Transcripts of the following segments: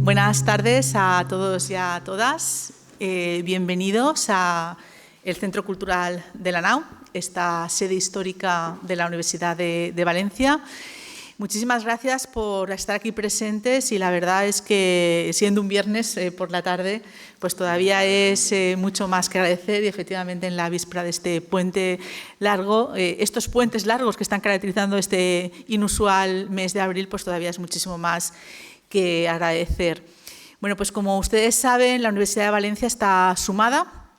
Buenas tardes a todos y a todas. Bienvenidos al Centro Cultural de la Nau, esta sede histórica de la Universidad de Valencia. Muchísimas gracias por estar aquí presentes y la verdad es que siendo un viernes por la tarde, pues todavía es mucho más que agradecer y efectivamente en la víspera de este puente largo, estos puentes largos que están caracterizando este inusual mes de abril, pues todavía es muchísimo más que agradecer. Bueno, pues como ustedes saben, la Universidad de Valencia está sumada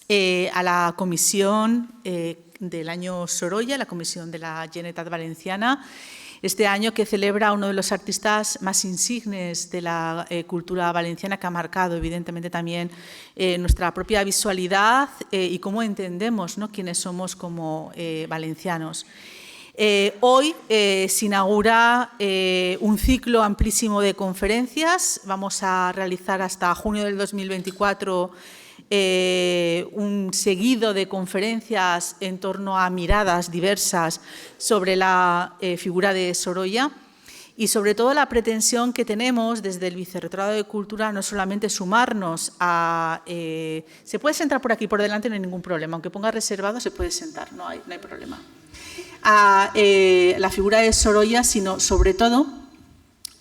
a la comisión del año Sorolla, la comisión de la Generalitat Valenciana, este año que celebra a uno de los artistas más insignes de la cultura valenciana, que ha marcado evidentemente también nuestra propia visualidad y cómo entendemos, ¿no?, quiénes somos como valencianos. Hoy se inaugura un ciclo amplísimo de conferencias. Vamos a realizar hasta junio del 2024 un seguido de conferencias en torno a miradas diversas sobre la figura de Sorolla y sobre todo la pretensión que tenemos desde el Vicerrectorado de Cultura no solamente sumarnos a… se puede sentar por aquí por delante, no hay ningún problema, aunque ponga reservado se puede sentar, no hay problema. A la figura de Sorolla, sino sobre todo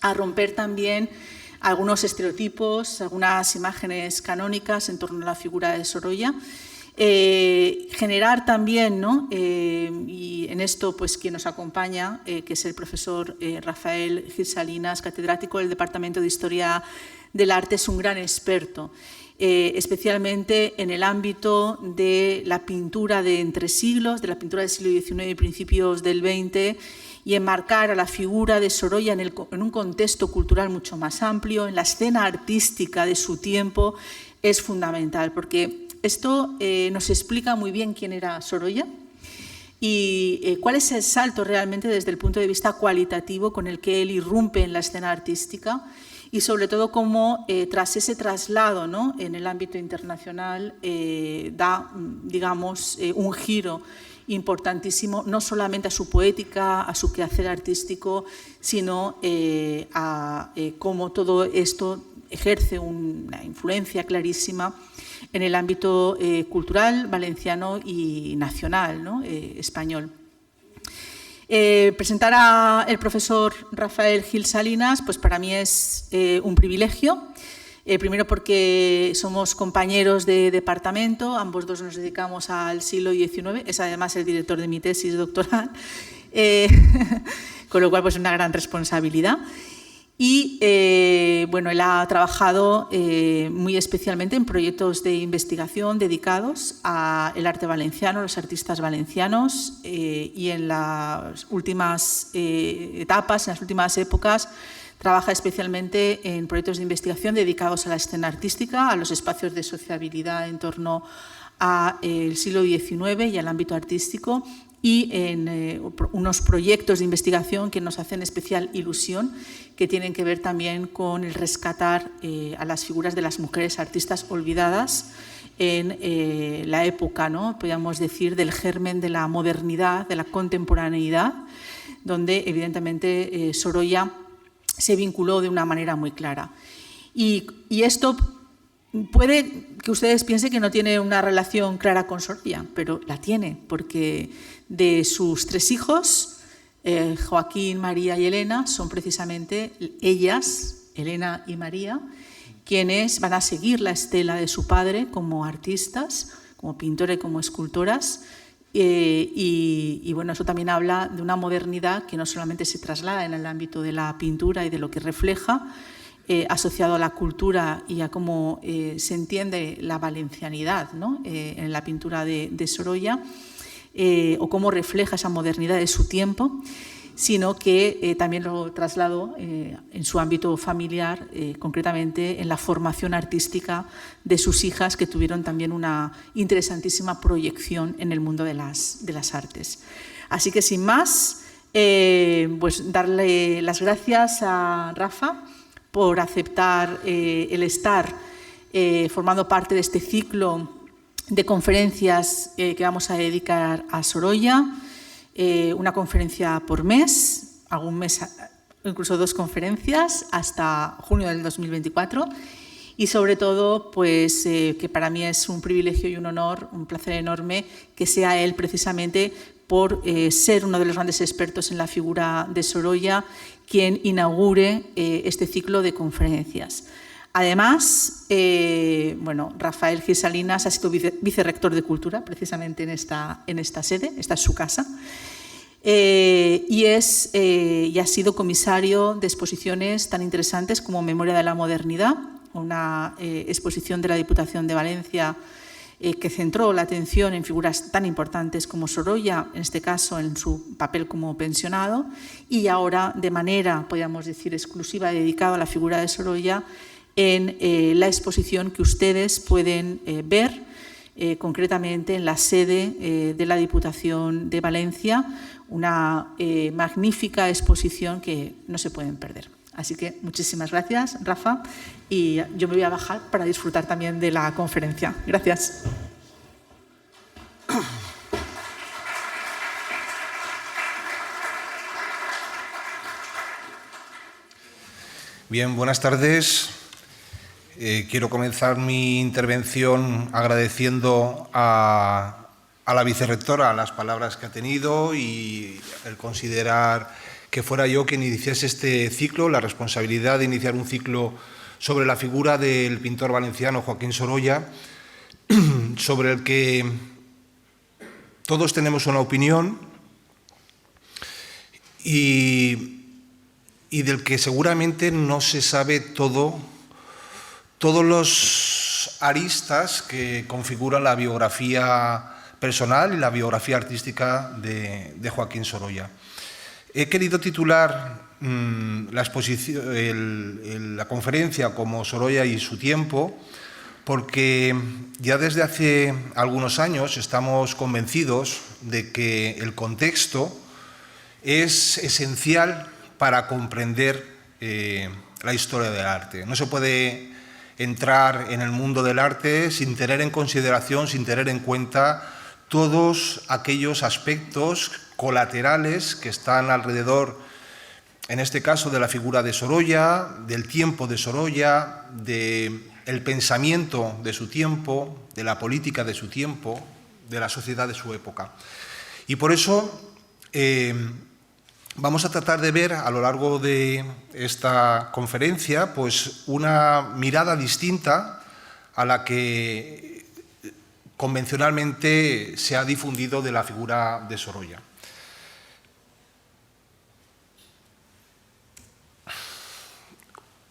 a romper también algunos estereotipos, algunas imágenes canónicas en torno a la figura de Sorolla, generar también, ¿no?, y en esto pues quien nos acompaña, que es el profesor Rafael Gil Salinas, catedrático del Departamento de Historia del Arte, es un gran experto, especialmente en el ámbito de la pintura de entre siglos, de la pintura del siglo XIX y principios del XX, y enmarcar a la figura de Sorolla en un contexto cultural mucho más amplio, en la escena artística de su tiempo, es fundamental, porque esto nos explica muy bien quién era Sorolla y cuál es el salto realmente desde el punto de vista cualitativo con el que él irrumpe en la escena artística y sobre todo cómo tras ese traslado, ¿no?, en el ámbito internacional da, digamos, un giro importantísimo, no solamente a su poética, a su quehacer artístico, sino a cómo todo esto ejerce una influencia clarísima en el ámbito cultural valenciano y nacional, ¿no?, español. Presentar al profesor Rafael Gil Salinas, pues para mí es un privilegio. Primero porque somos compañeros de departamento, ambos dos nos dedicamos al siglo XIX, es además el director de mi tesis doctoral, con lo cual pues una gran responsabilidad. Y bueno, él ha trabajado muy especialmente en proyectos de investigación dedicados al arte valenciano, los artistas valencianos, y en las últimas etapas, en las últimas épocas, trabaja especialmente en proyectos de investigación dedicados a la escena artística, a los espacios de sociabilidad en torno al siglo XIX y al ámbito artístico, y en unos proyectos de investigación que nos hacen especial ilusión, que tienen que ver también con el rescatar a las figuras de las mujeres artistas olvidadas en la época, ¿no?, podríamos decir, del germen de la modernidad, de la contemporaneidad, donde evidentemente Sorolla se vinculó de una manera muy clara. Y esto puede que ustedes piensen que no tiene una relación clara con Sorolla, pero la tiene, porque de sus tres hijos, Joaquín, María y Elena, son precisamente ellas, Elena y María, quienes van a seguir la estela de su padre como artistas, como pintoras y como escultoras. Y bueno, eso también habla de una modernidad que no solamente se traslada en el ámbito de la pintura y de lo que refleja, asociado a la cultura y a cómo se entiende la valencianidad, ¿no?, en la pintura de Sorolla, o cómo refleja esa modernidad de su tiempo, sino que también lo trasladó en su ámbito familiar, concretamente en la formación artística de sus hijas, que tuvieron también una interesantísima proyección en el mundo de las artes. Así que sin más, pues darle las gracias a Rafa por aceptar el estar formando parte de este ciclo de conferencias que vamos a dedicar a Sorolla, una conferencia por mes, algún mes incluso 2 conferencias hasta junio del 2024. Y sobre todo, pues que para mí es un privilegio y un honor, un placer enorme que sea él precisamente por ser uno de los grandes expertos en la figura de Sorolla quien inaugure este ciclo de conferencias. Además, bueno, Rafael Gil Salinas ha sido vicerrector de Cultura precisamente en esta sede, esta es su casa. Y ha sido comisario de exposiciones tan interesantes como Memoria de la Modernidad, una exposición de la Diputación de Valencia que centró la atención en figuras tan importantes como Sorolla, en este caso en su papel como pensionado, y ahora de manera, podríamos decir, exclusiva, dedicado a la figura de Sorolla en la exposición que ustedes pueden ver concretamente en la sede de la Diputación de Valencia, una magnífica exposición que no se pueden perder. Así que muchísimas gracias, Rafa, y yo me voy a bajar para disfrutar también de la conferencia. Gracias. Bien, buenas tardes. Quiero comenzar mi intervención agradeciendo a la vicerrectora las palabras que ha tenido y el considerar que fuera yo quien iniciase este ciclo, la responsabilidad de iniciar un ciclo sobre la figura del pintor valenciano Joaquín Sorolla, sobre el que todos tenemos una opinión y del que seguramente no se sabe todos los aristas que configuran la biografía personal y la biografía artística de Joaquín Sorolla. He querido titular la conferencia como Sorolla y su tiempo porque ya desde hace algunos años estamos convencidos de que el contexto es esencial para comprender la historia del arte. No se puede entrar en el mundo del arte sin tener en consideración, sin tener en cuenta todos aquellos aspectos colaterales que están alrededor, en este caso, de la figura de Sorolla, del tiempo de Sorolla, del pensamiento de su tiempo, de la política de su tiempo, de la sociedad de su época. Y por eso vamos a tratar de ver a lo largo de esta conferencia pues, una mirada distinta a la que convencionalmente se ha difundido de la figura de Sorolla.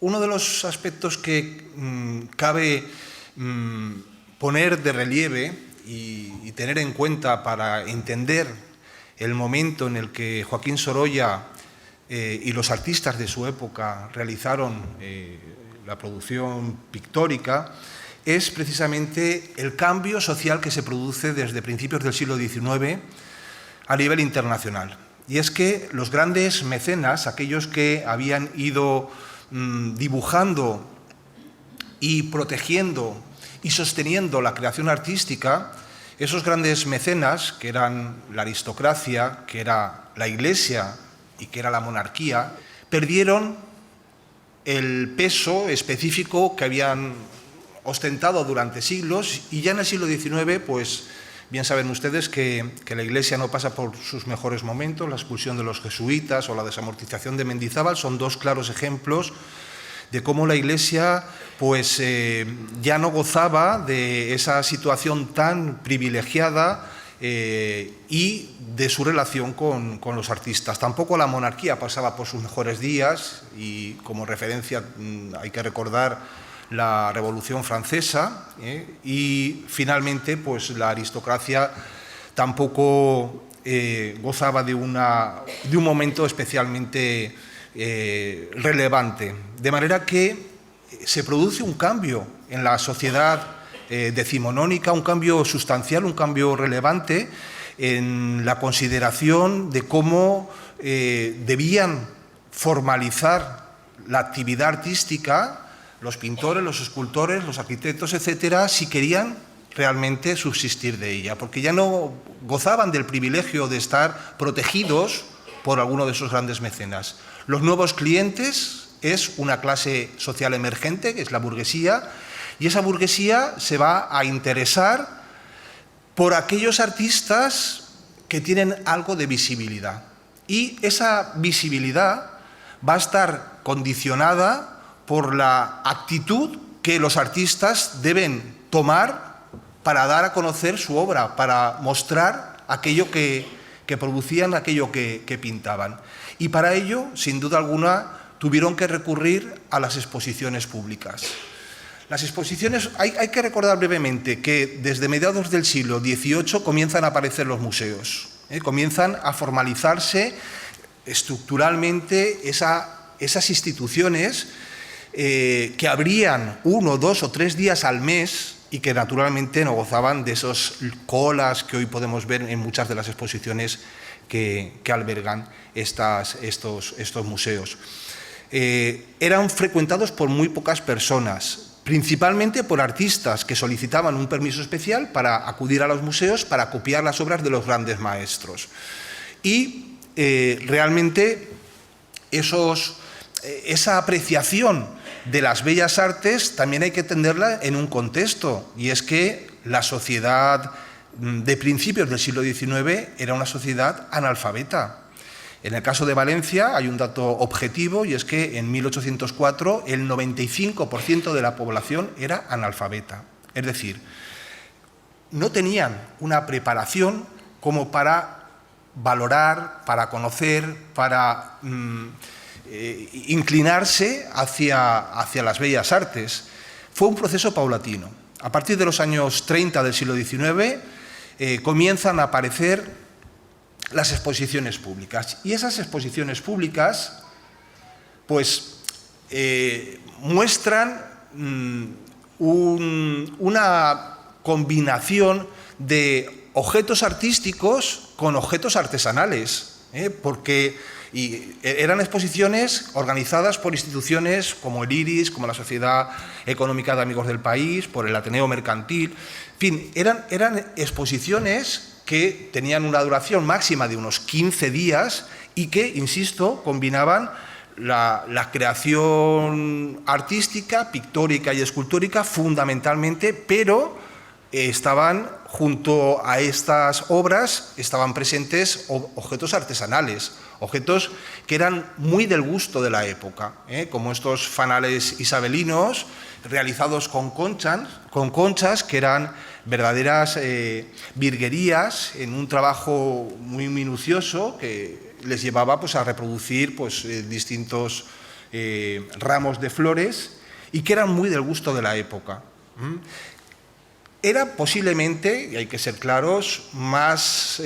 Uno de los aspectos que cabe poner de relieve y tener en cuenta para entender el momento en el que Joaquín Sorolla y los artistas de su época realizaron la producción pictórica es precisamente el cambio social que se produce desde principios del siglo XIX a nivel internacional. Y es que los grandes mecenas, aquellos que habían ido dibujando y protegiendo y sosteniendo la creación artística, esos grandes mecenas, que eran la aristocracia, que era la Iglesia y que era la monarquía, perdieron el peso específico que habían ostentado durante siglos y ya en el siglo XIX, pues bien saben ustedes que la Iglesia no pasa por sus mejores momentos. La expulsión de los jesuitas o la desamortización de Mendizábal son dos claros ejemplos de cómo la Iglesia pues, ya no gozaba de esa situación tan privilegiada y de su relación con los artistas. Tampoco la monarquía pasaba por sus mejores días y como referencia hay que recordar la Revolución Francesa y finalmente pues, la aristocracia tampoco gozaba de un momento especialmente relevante. De manera que se produce un cambio en la sociedad decimonónica, un cambio sustancial, un cambio relevante en la consideración de cómo debían formalizar la actividad artística los pintores, los escultores, los arquitectos, etcétera, si querían realmente subsistir de ella, porque ya no gozaban del privilegio de estar protegidos por alguno de esos grandes mecenas. Los nuevos clientes es una clase social emergente, que es la burguesía, y esa burguesía se va a interesar por aquellos artistas que tienen algo de visibilidad. Y esa visibilidad va a estar condicionada por la actitud que los artistas deben tomar para dar a conocer su obra, para mostrar aquello que producían, aquello que pintaban. Y para ello, sin duda alguna, tuvieron que recurrir a las exposiciones públicas. Las exposiciones, hay que recordar brevemente que desde mediados del siglo XVIII comienzan a aparecer los museos, comienzan a formalizarse estructuralmente esas instituciones que abrían 1, 2 o 3 días al mes y que naturalmente no gozaban de esas colas que hoy podemos ver en muchas de las exposiciones que albergan estos museos. Eran frecuentados por muy pocas personas, principalmente por artistas que solicitaban un permiso especial para acudir a los museos para copiar las obras de los grandes maestros. Y realmente esa apreciación de las bellas artes también hay que entenderla en un contexto, y es que la sociedad de principios del siglo XIX era una sociedad analfabeta. En el caso de Valencia hay un dato objetivo, y es que en 1804 el 95% de la población era analfabeta. Es decir, no tenían una preparación como para valorar, para conocer, para inclinarse hacia las bellas artes. Fue un proceso paulatino. A partir de los años 30 del siglo XIX comienzan a aparecer las exposiciones públicas. Y esas exposiciones públicas pues muestran una combinación de objetos artísticos con objetos artesanales, porque eran exposiciones organizadas por instituciones como el IRIS, como la Sociedad Económica de Amigos del País, por el Ateneo Mercantil. En fin, eran exposiciones que tenían una duración máxima de unos 15 días y que, insisto, combinaban la creación artística, pictórica y escultórica fundamentalmente, pero estaban junto a estas obras, estaban presentes objetos artesanales, objetos que eran muy del gusto de la época, como estos fanales isabelinos realizados con conchas que eran verdaderas virguerías en un trabajo muy minucioso que les llevaba pues, a reproducir pues, distintos ramos de flores y que eran muy del gusto de la época. Era posiblemente, y hay que ser claros, más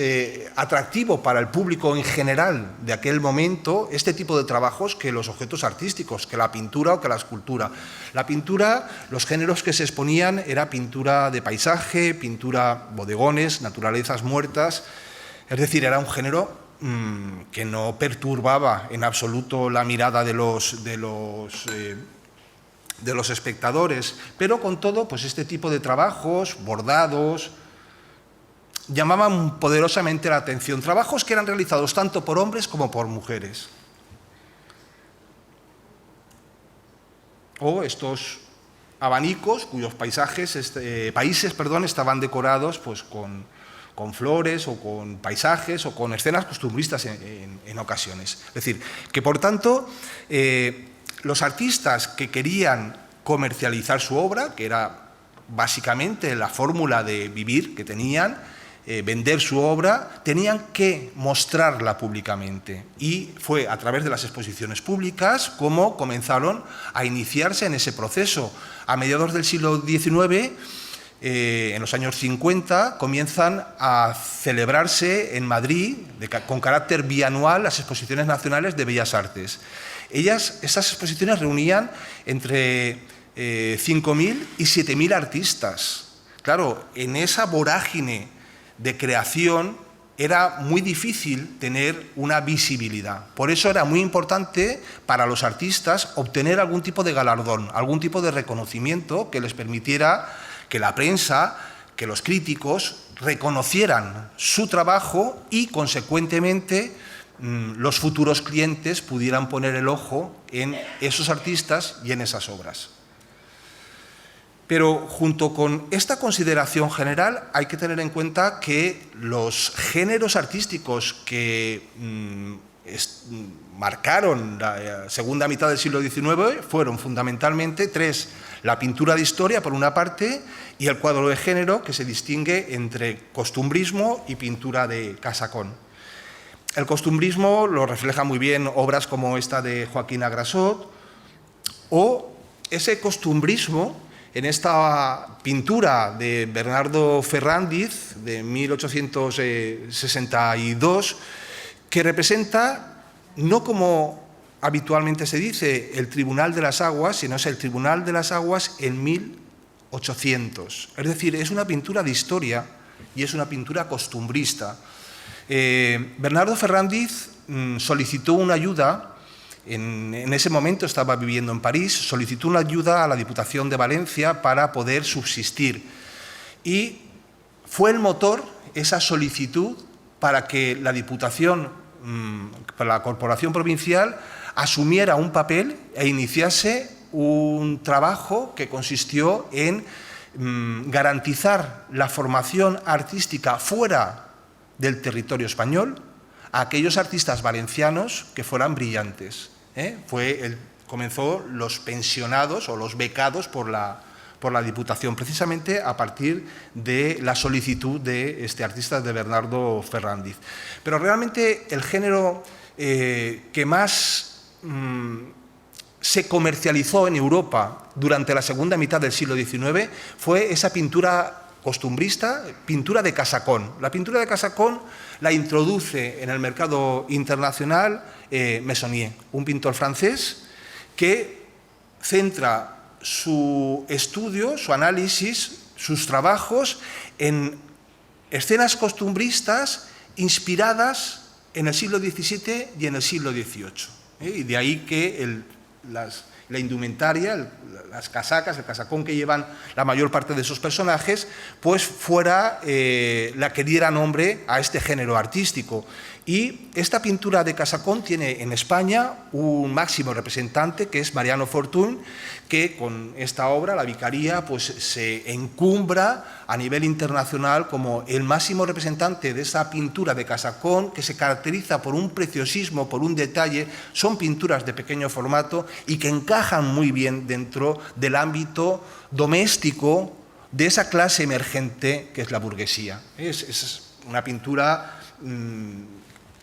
atractivo para el público en general de aquel momento este tipo de trabajos que los objetos artísticos, que la pintura o que la escultura. La pintura, los géneros que se exponían era pintura de paisaje, pintura bodegones, naturalezas muertas, es decir, era un género que no perturbaba en absoluto la mirada de los espectadores, pero con todo, pues este tipo de trabajos, bordados, llamaban poderosamente la atención. Trabajos que eran realizados tanto por hombres como por mujeres. O estos abanicos cuyos países estaban decorados pues, con flores o con paisajes o con escenas costumbristas en ocasiones. Es decir, que por tanto los artistas que querían comercializar su obra, que era básicamente la fórmula de vivir que tenían, vender su obra, tenían que mostrarla públicamente. Y fue a través de las exposiciones públicas como comenzaron a iniciarse en ese proceso. A mediados del siglo XIX, en los años 50, comienzan a celebrarse en Madrid, con carácter bianual, las exposiciones nacionales de Bellas Artes. Esas exposiciones reunían entre 5.000 y 7.000 artistas. Claro, en esa vorágine de creación era muy difícil tener una visibilidad. Por eso era muy importante para los artistas obtener algún tipo de galardón, algún tipo de reconocimiento que les permitiera que la prensa, que los críticos reconocieran su trabajo y, consecuentemente, los futuros clientes pudieran poner el ojo en esos artistas y en esas obras. Pero junto con esta consideración general hay que tener en cuenta que los géneros artísticos que marcaron la segunda mitad del siglo XIX fueron fundamentalmente tres: la pintura de historia, por una parte, y el cuadro de género, que se distingue entre costumbrismo y pintura de casacón. El costumbrismo lo refleja muy bien obras como esta de Joaquín Agrasot, o ese costumbrismo en esta pintura de Bernardo Ferrándiz de 1862, que representa, no como habitualmente se dice, el Tribunal de las Aguas, sino es el Tribunal de las Aguas en 1800. Es decir, es una pintura de historia y es una pintura costumbrista. Bernardo Ferrándiz solicitó una ayuda. En ese momento estaba viviendo en París, solicitó una ayuda a la Diputación de Valencia para poder subsistir. Y fue el motor, esa solicitud, para que la Diputación, para la Corporación Provincial, asumiera un papel e iniciase un trabajo que consistió en garantizar la formación artística fuera del territorio español a aquellos artistas valencianos que fueran brillantes. Comenzó los pensionados o los becados por la Diputación, precisamente a partir de la solicitud de este artista, de Bernardo Ferrándiz. Pero realmente el género que más se comercializó en Europa durante la segunda mitad del siglo XIX fue esa pintura costumbrista, pintura de casacón. La pintura de casacón la introduce en el mercado internacional Meissonier, un pintor francés que centra su estudio, su análisis, sus trabajos en escenas costumbristas inspiradas en el siglo XVII y en el siglo XVIII. Y de ahí que la indumentaria, las casacas, el casacón que llevan la mayor parte de esos personajes, pues fuera la que diera nombre a este género artístico. Y esta pintura de casacón tiene en España un máximo representante, que es Mariano Fortuny, que con esta obra, La Vicaría, pues se encumbra a nivel internacional como el máximo representante de esa pintura de casacón, que se caracteriza por un preciosismo, por un detalle. Son pinturas de pequeño formato y que encajan muy bien dentro del ámbito doméstico de esa clase emergente que es la burguesía. Es una pintura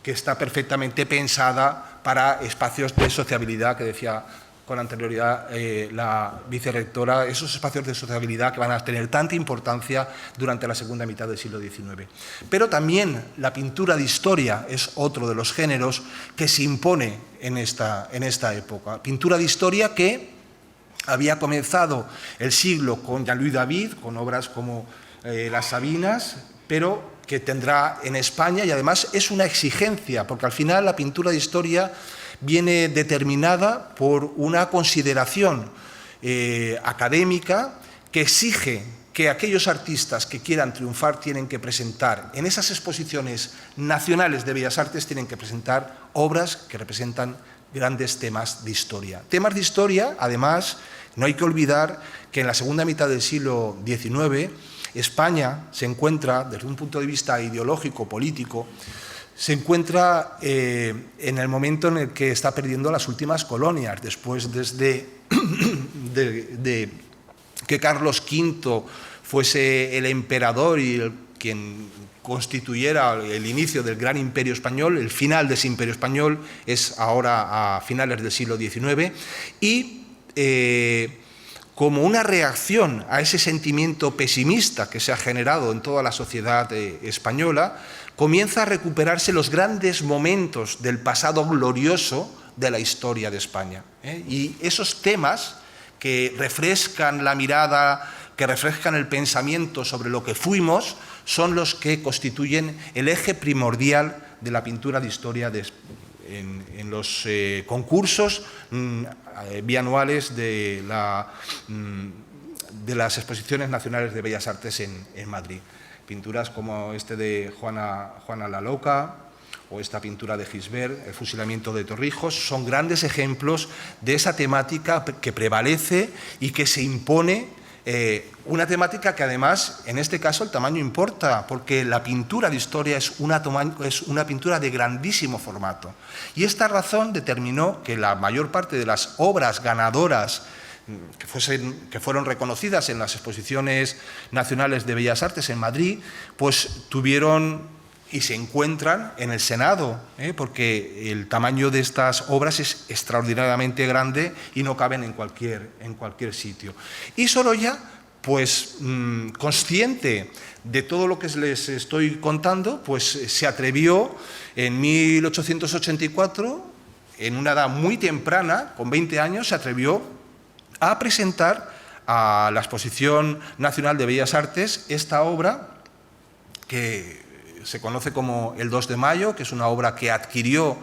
que está perfectamente pensada para espacios de sociabilidad, que decía con anterioridad la vicerrectora, esos espacios de sociabilidad que van a tener tanta importancia durante la segunda mitad del siglo XIX. Pero también la pintura de historia es otro de los géneros que se impone en esta época. Pintura de historia que había comenzado el siglo con Jean-Louis David, con obras como Las Sabinas, pero que tendrá en España, y además es una exigencia, porque al final la pintura de historia viene determinada por una consideración académica que exige que aquellos artistas que quieran triunfar tienen que presentar en esas exposiciones nacionales de Bellas Artes, tienen que presentar obras que representan grandes temas de historia. Temas de historia, además, no hay que olvidar que en la segunda mitad del siglo XIX España se encuentra, desde un punto de vista ideológico, político, se encuentra en el momento en el que está perdiendo las últimas colonias, después de que Carlos V fuese el emperador y quien constituyera el inicio del gran imperio español. El final de ese imperio español es ahora a finales del siglo XIX, y como una reacción a ese sentimiento pesimista que se ha generado en toda la sociedad española, comienza a recuperarse los grandes momentos del pasado glorioso de la historia de España. Y esos temas que refrescan la mirada, que refrescan el pensamiento sobre lo que fuimos, son los que constituyen el eje primordial de la pintura de historia en los concursos bianuales de las Exposiciones Nacionales de Bellas Artes en Madrid. Pinturas como este de Juana la Loca, o esta pintura de Gisbert, el fusilamiento de Torrijos, son grandes ejemplos de esa temática que prevalece y que se impone, una temática que además, en este caso, el tamaño importa, porque la pintura de historia es una pintura de grandísimo formato. Y esta razón determinó que la mayor parte de las obras ganadoras que fueron reconocidas en las exposiciones nacionales de Bellas Artes en Madrid, pues tuvieron y se encuentran en el Senado, porque el tamaño de estas obras es extraordinariamente grande y no caben en cualquier sitio. Y Sorolla, pues consciente de todo lo que les estoy contando, pues se atrevió en 1884, en una edad muy temprana, con 20 años, se atrevió a presentar a la Exposición Nacional de Bellas Artes esta obra que se conoce como El 2 de Mayo, que es una obra que adquirió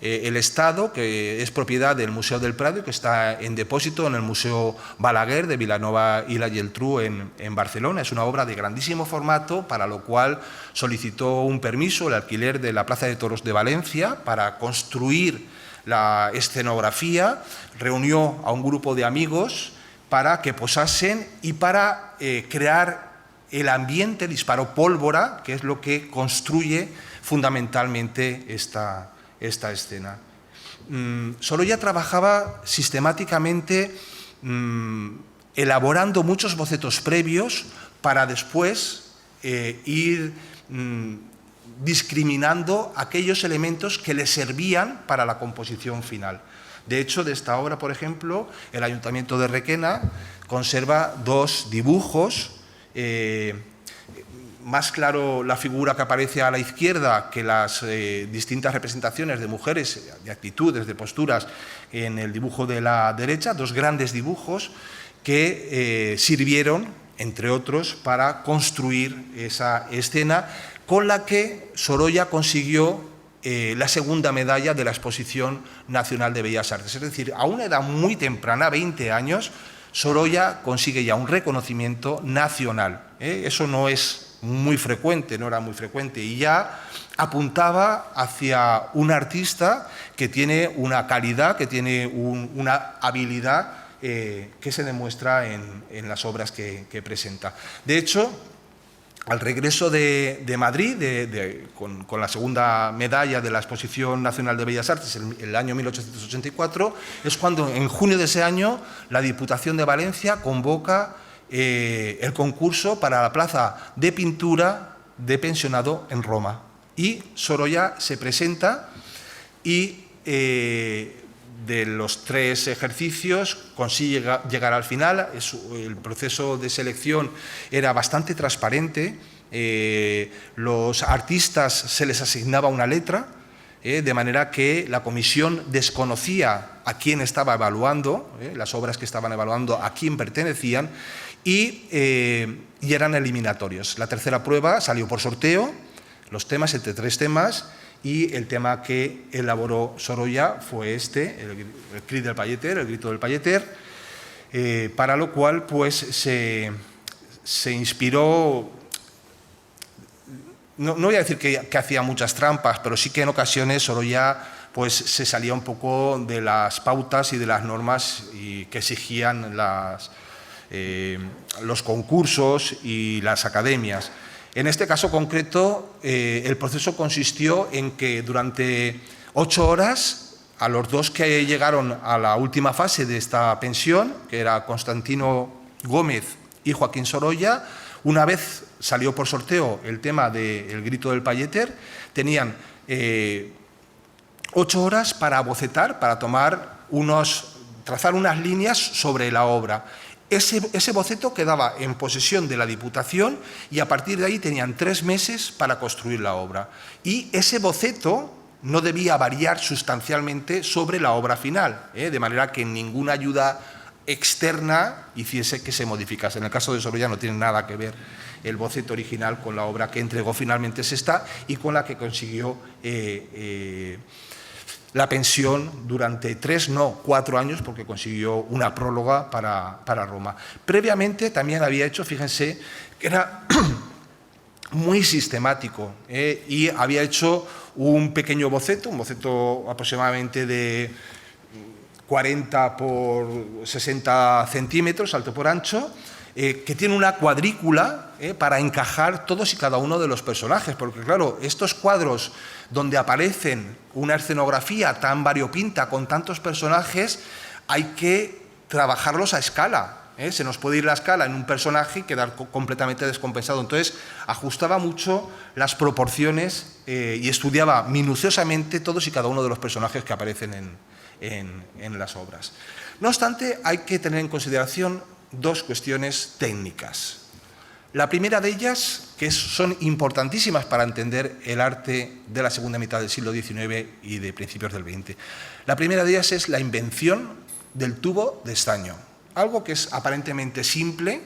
el Estado, que es propiedad del Museo del Prado y que está en depósito en el Museo Balaguer de Vilanova y la Geltrú en Barcelona. Es una obra de grandísimo formato, para lo cual solicitó un permiso, el alquiler de la Plaza de Toros de Valencia, para construir la escenografía. Reunió a un grupo de amigos para que posasen y para crear el ambiente, disparó pólvora, que es lo que construye fundamentalmente esta escena. Sorolla trabajaba sistemáticamente elaborando muchos bocetos previos para después ir discriminando aquellos elementos que le servían para la composición final. De hecho, de esta obra, por ejemplo, el Ayuntamiento de Requena conserva dos dibujos. Más claro la figura que aparece a la izquierda que las distintas representaciones de mujeres, de actitudes, de posturas en el dibujo de la derecha, dos grandes dibujos que sirvieron, entre otros, para construir esa escena con la que Sorolla consiguió la segunda medalla de la Exposición Nacional de Bellas Artes. Es decir, a una edad muy temprana, 20 años, Sorolla consigue ya un reconocimiento nacional. Eso no es muy frecuente, no era muy frecuente, y ya apuntaba hacia un artista que tiene una calidad, que tiene una habilidad que se demuestra en las obras que presenta. De hecho, al regreso de Madrid, con la segunda medalla de la Exposición Nacional de Bellas Artes, el año 1884, es cuando, en junio de ese año, la Diputación de Valencia convoca el concurso para la plaza de pintura de pensionado en Roma. Y Sorolla se presenta y de los 3 ejercicios consigue llegar al final. El proceso de selección era bastante transparente. Los artistas se les asignaba una letra, de manera que la comisión desconocía a quién estaba evaluando, las obras que estaban evaluando a quién pertenecían, y eran eliminatorios. La tercera prueba salió por sorteo, los temas entre 3 temas, y el tema que elaboró Sorolla fue el cri del Palleter, el grito del Palleter, para lo cual pues se inspiró. No voy a decir que hacía muchas trampas, pero sí que en ocasiones Sorolla pues se salía un poco de las pautas y de las normas que exigían los concursos y las academias. En este caso concreto, el proceso consistió en que durante 8 horas, a los 2 que llegaron a la última fase de esta pensión, que era Constantino Gómez y Joaquín Sorolla, una vez salió por sorteo el tema del grito del Palleter, tenían 8 horas para bocetar, para trazar unas líneas sobre la obra. Ese boceto quedaba en posesión de la Diputación y a partir de ahí tenían 3 meses para construir la obra. Y ese boceto no debía variar sustancialmente sobre la obra final, de manera que ninguna ayuda externa hiciese que se modificase. En el caso de Sorolla no tiene nada que ver el boceto original con la obra que entregó finalmente Sestá y con la que consiguió la pensión durante 4 años, porque consiguió una próloga para Roma. Previamente también había hecho, fíjense, que era muy sistemático, y había hecho un pequeño boceto, un boceto aproximadamente de 40 por 60 centímetros, alto por ancho, que tiene una cuadrícula para encajar todos y cada uno de los personajes, porque claro, estos cuadros donde aparecen una escenografía tan variopinta con tantos personajes, hay que trabajarlos a escala. Se nos puede ir la escala en un personaje y quedar completamente descompensado. Entonces, ajustaba mucho las proporciones y estudiaba minuciosamente todos y cada uno de los personajes que aparecen en las obras. No obstante, hay que tener en consideración dos cuestiones técnicas. La primera de ellas, que son importantísimas para entender el arte de la segunda mitad del siglo XIX y de principios del XX. La primera de ellas es la invención del tubo de estaño. Algo que es aparentemente simple,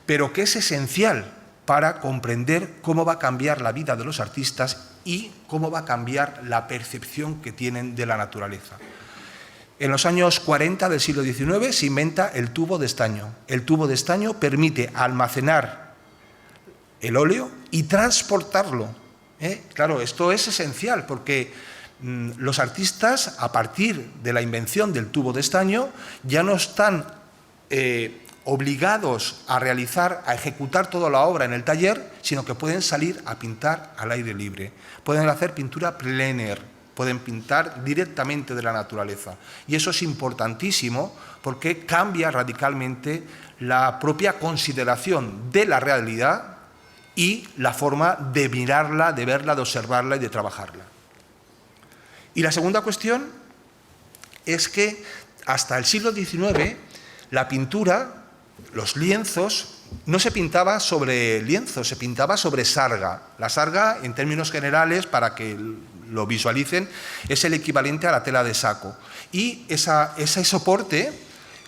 pero que es esencial para comprender cómo va a cambiar la vida de los artistas y cómo va a cambiar la percepción que tienen de la naturaleza. En los años 40 del siglo XIX se inventa el tubo de estaño. El tubo de estaño permite almacenar el óleo y transportarlo. Claro, esto es esencial porque los artistas, a partir de la invención del tubo de estaño, ya no están obligados a ejecutar toda la obra en el taller, sino que pueden salir a pintar al aire libre. Pueden hacer pintura plein air, pueden pintar directamente de la naturaleza. Y eso es importantísimo porque cambia radicalmente la propia consideración de la realidad y la forma de mirarla, de verla, de observarla y de trabajarla. Y la segunda cuestión es que hasta el siglo XIX la pintura, los lienzos, no se pintaba sobre lienzo, se pintaba sobre sarga. La sarga, en términos generales, para que lo visualicen, es el equivalente a la tela de saco. Y ese soporte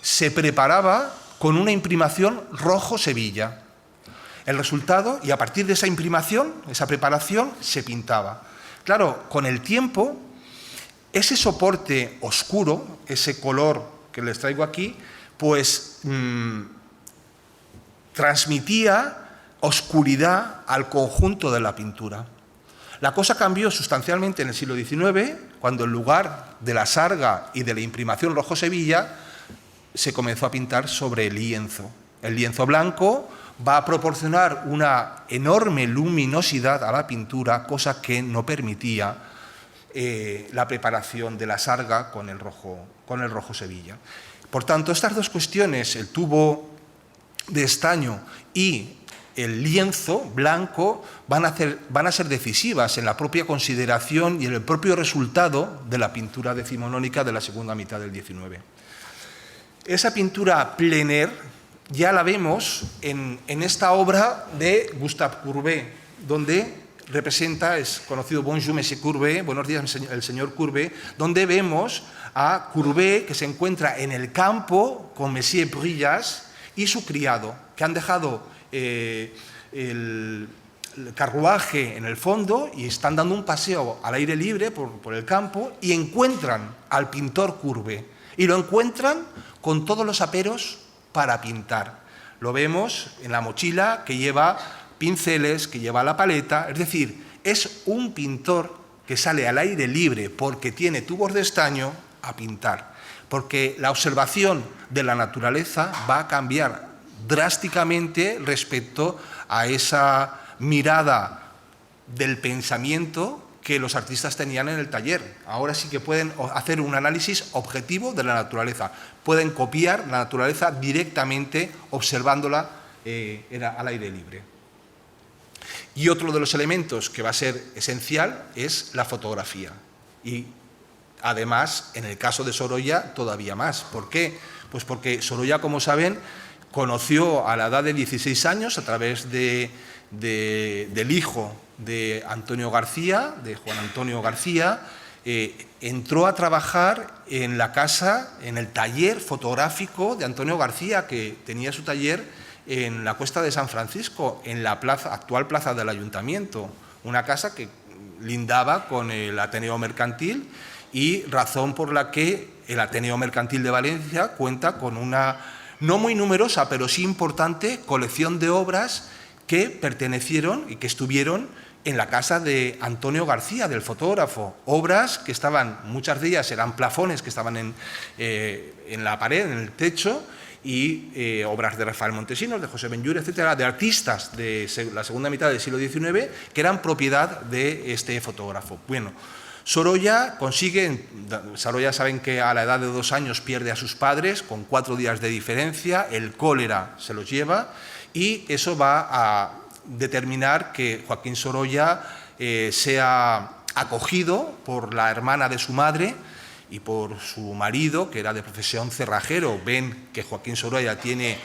se preparaba con una imprimación rojo Sevilla. El resultado, y a partir de esa imprimación, esa preparación, se pintaba. Claro, con el tiempo, ese soporte oscuro, ese color que les traigo aquí, pues transmitía oscuridad al conjunto de la pintura. La cosa cambió sustancialmente en el siglo XIX, cuando en lugar de la sarga y de la imprimación rojo Sevilla, se comenzó a pintar sobre lienzo. El lienzo blanco va a proporcionar una enorme luminosidad a la pintura, cosa que no permitía la preparación de la sarga con el rojo Sevilla. Por tanto, estas dos cuestiones, el tubo de estaño y el lienzo blanco, van a ser decisivas en la propia consideración y en el propio resultado de la pintura decimonónica de la segunda mitad del XIX. Esa pintura plein air ya la vemos en esta obra de Gustave Courbet, donde representa, es conocido Bonjour Monsieur Courbet, buenos días el señor Courbet, donde vemos a Courbet que se encuentra en el campo con Monsieur Brillas y su criado, que han dejado el carruaje en el fondo y están dando un paseo al aire libre por el campo y encuentran al pintor Courbet. Y lo encuentran con todos los aperos para pintar. Lo vemos en la mochila que lleva pinceles, que lleva la paleta, es decir, es un pintor que sale al aire libre porque tiene tubos de estaño a pintar, porque la observación de la naturaleza va a cambiar drásticamente respecto a esa mirada del pensamiento que los artistas tenían en el taller. Ahora sí que pueden hacer un análisis objetivo de la naturaleza, pueden copiar la naturaleza directamente observándola al aire libre. Y otro de los elementos que va a ser esencial es la fotografía. Y además, en el caso de Sorolla, todavía más. ¿Por qué? Pues porque Sorolla, como saben, conoció a la edad de 16 años, a través del hijo de Antonio García, de Juan Antonio García, entró a trabajar en la casa, en el taller fotográfico de Antonio García, que tenía su taller en la Cuesta de San Francisco, en la actual plaza del Ayuntamiento, una casa que lindaba con el Ateneo Mercantil y razón por la que el Ateneo Mercantil de Valencia cuenta con una no muy numerosa, pero sí importante colección de obras que pertenecieron y que estuvieron en la casa de Antonio García, del fotógrafo. Obras que estaban, muchas de ellas eran plafones que estaban en la pared, en el techo, y obras de Rafael Montesinos, de José Benlliure, etcétera, de artistas de la segunda mitad del siglo XIX que eran propiedad de este fotógrafo. Bueno, Sorolla saben que a la edad de 2 años pierde a sus padres, con 4 días de diferencia, el cólera se los lleva, y eso va a determinar que Joaquín Sorolla sea acogido por la hermana de su madre y por su marido, que era de profesión cerrajero. Ven que Joaquín Sorolla tiene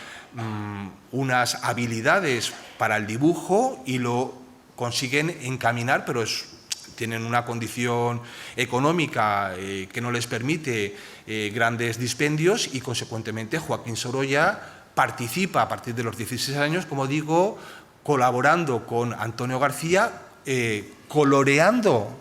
unas habilidades para el dibujo y lo consiguen encaminar, pero tienen una condición económica que no les permite grandes dispendios, y consecuentemente Joaquín Sorolla participa a partir de los 16 años, como digo, colaborando con Antonio García, coloreando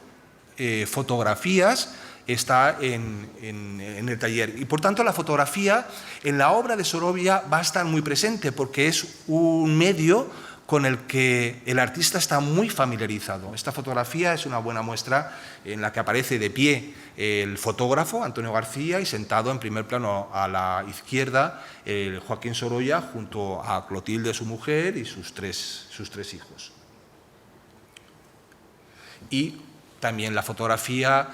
fotografías. Está en el taller, y por tanto la fotografía en la obra de Sorolla va a estar muy presente, porque es un medio con el que el artista está muy familiarizado. Esta fotografía es una buena muestra en la que aparece de pie el fotógrafo, Antonio García, y sentado en primer plano a la izquierda Joaquín Sorolla, junto a Clotilde, su mujer, y sus tres hijos. Y también la fotografía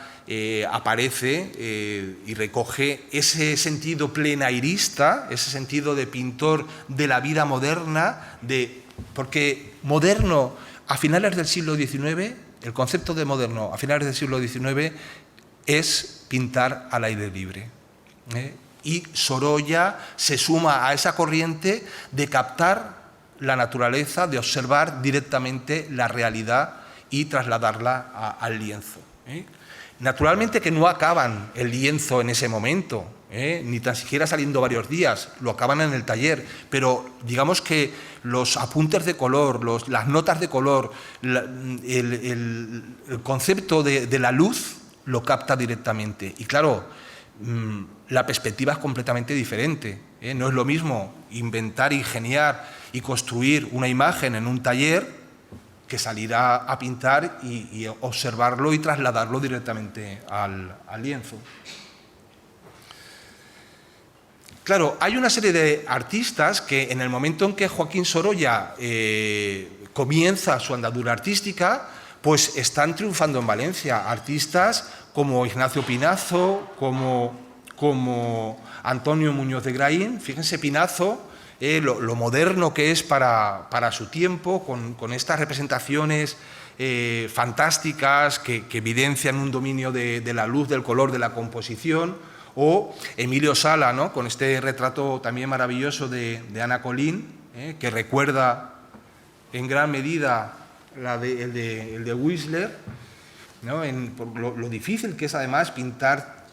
aparece y recoge ese sentido plenairista, ese sentido de pintor de la vida moderna, porque moderno a finales del siglo XIX, el concepto de moderno a finales del siglo XIX es pintar al aire libre. Y Sorolla se suma a esa corriente de captar la naturaleza, de observar directamente la realidad y trasladarla al lienzo. Naturalmente que no acaban el lienzo en ese momento, ni tan siquiera saliendo varios días, lo acaban en el taller, pero digamos que los apuntes de color, las notas de color, el concepto de la luz lo capta directamente. Y claro, la perspectiva es completamente diferente. No es lo mismo inventar, ingeniar y construir una imagen en un taller que salir a pintar y observarlo y trasladarlo directamente al lienzo. Claro, hay una serie de artistas que en el momento en que Joaquín Sorolla comienza su andadura artística, pues están triunfando en Valencia. Artistas como Ignacio Pinazo, como Antonio Muñoz de Graín. Fíjense, Pinazo, lo moderno que es para su tiempo, con estas representaciones fantásticas que evidencian un dominio de la luz, del color, de la composición. O Emilio Sala, ¿no?, con este retrato también maravilloso de Ana Colín, que recuerda en gran medida el de Whistler, ¿no?, por lo difícil que es además pintar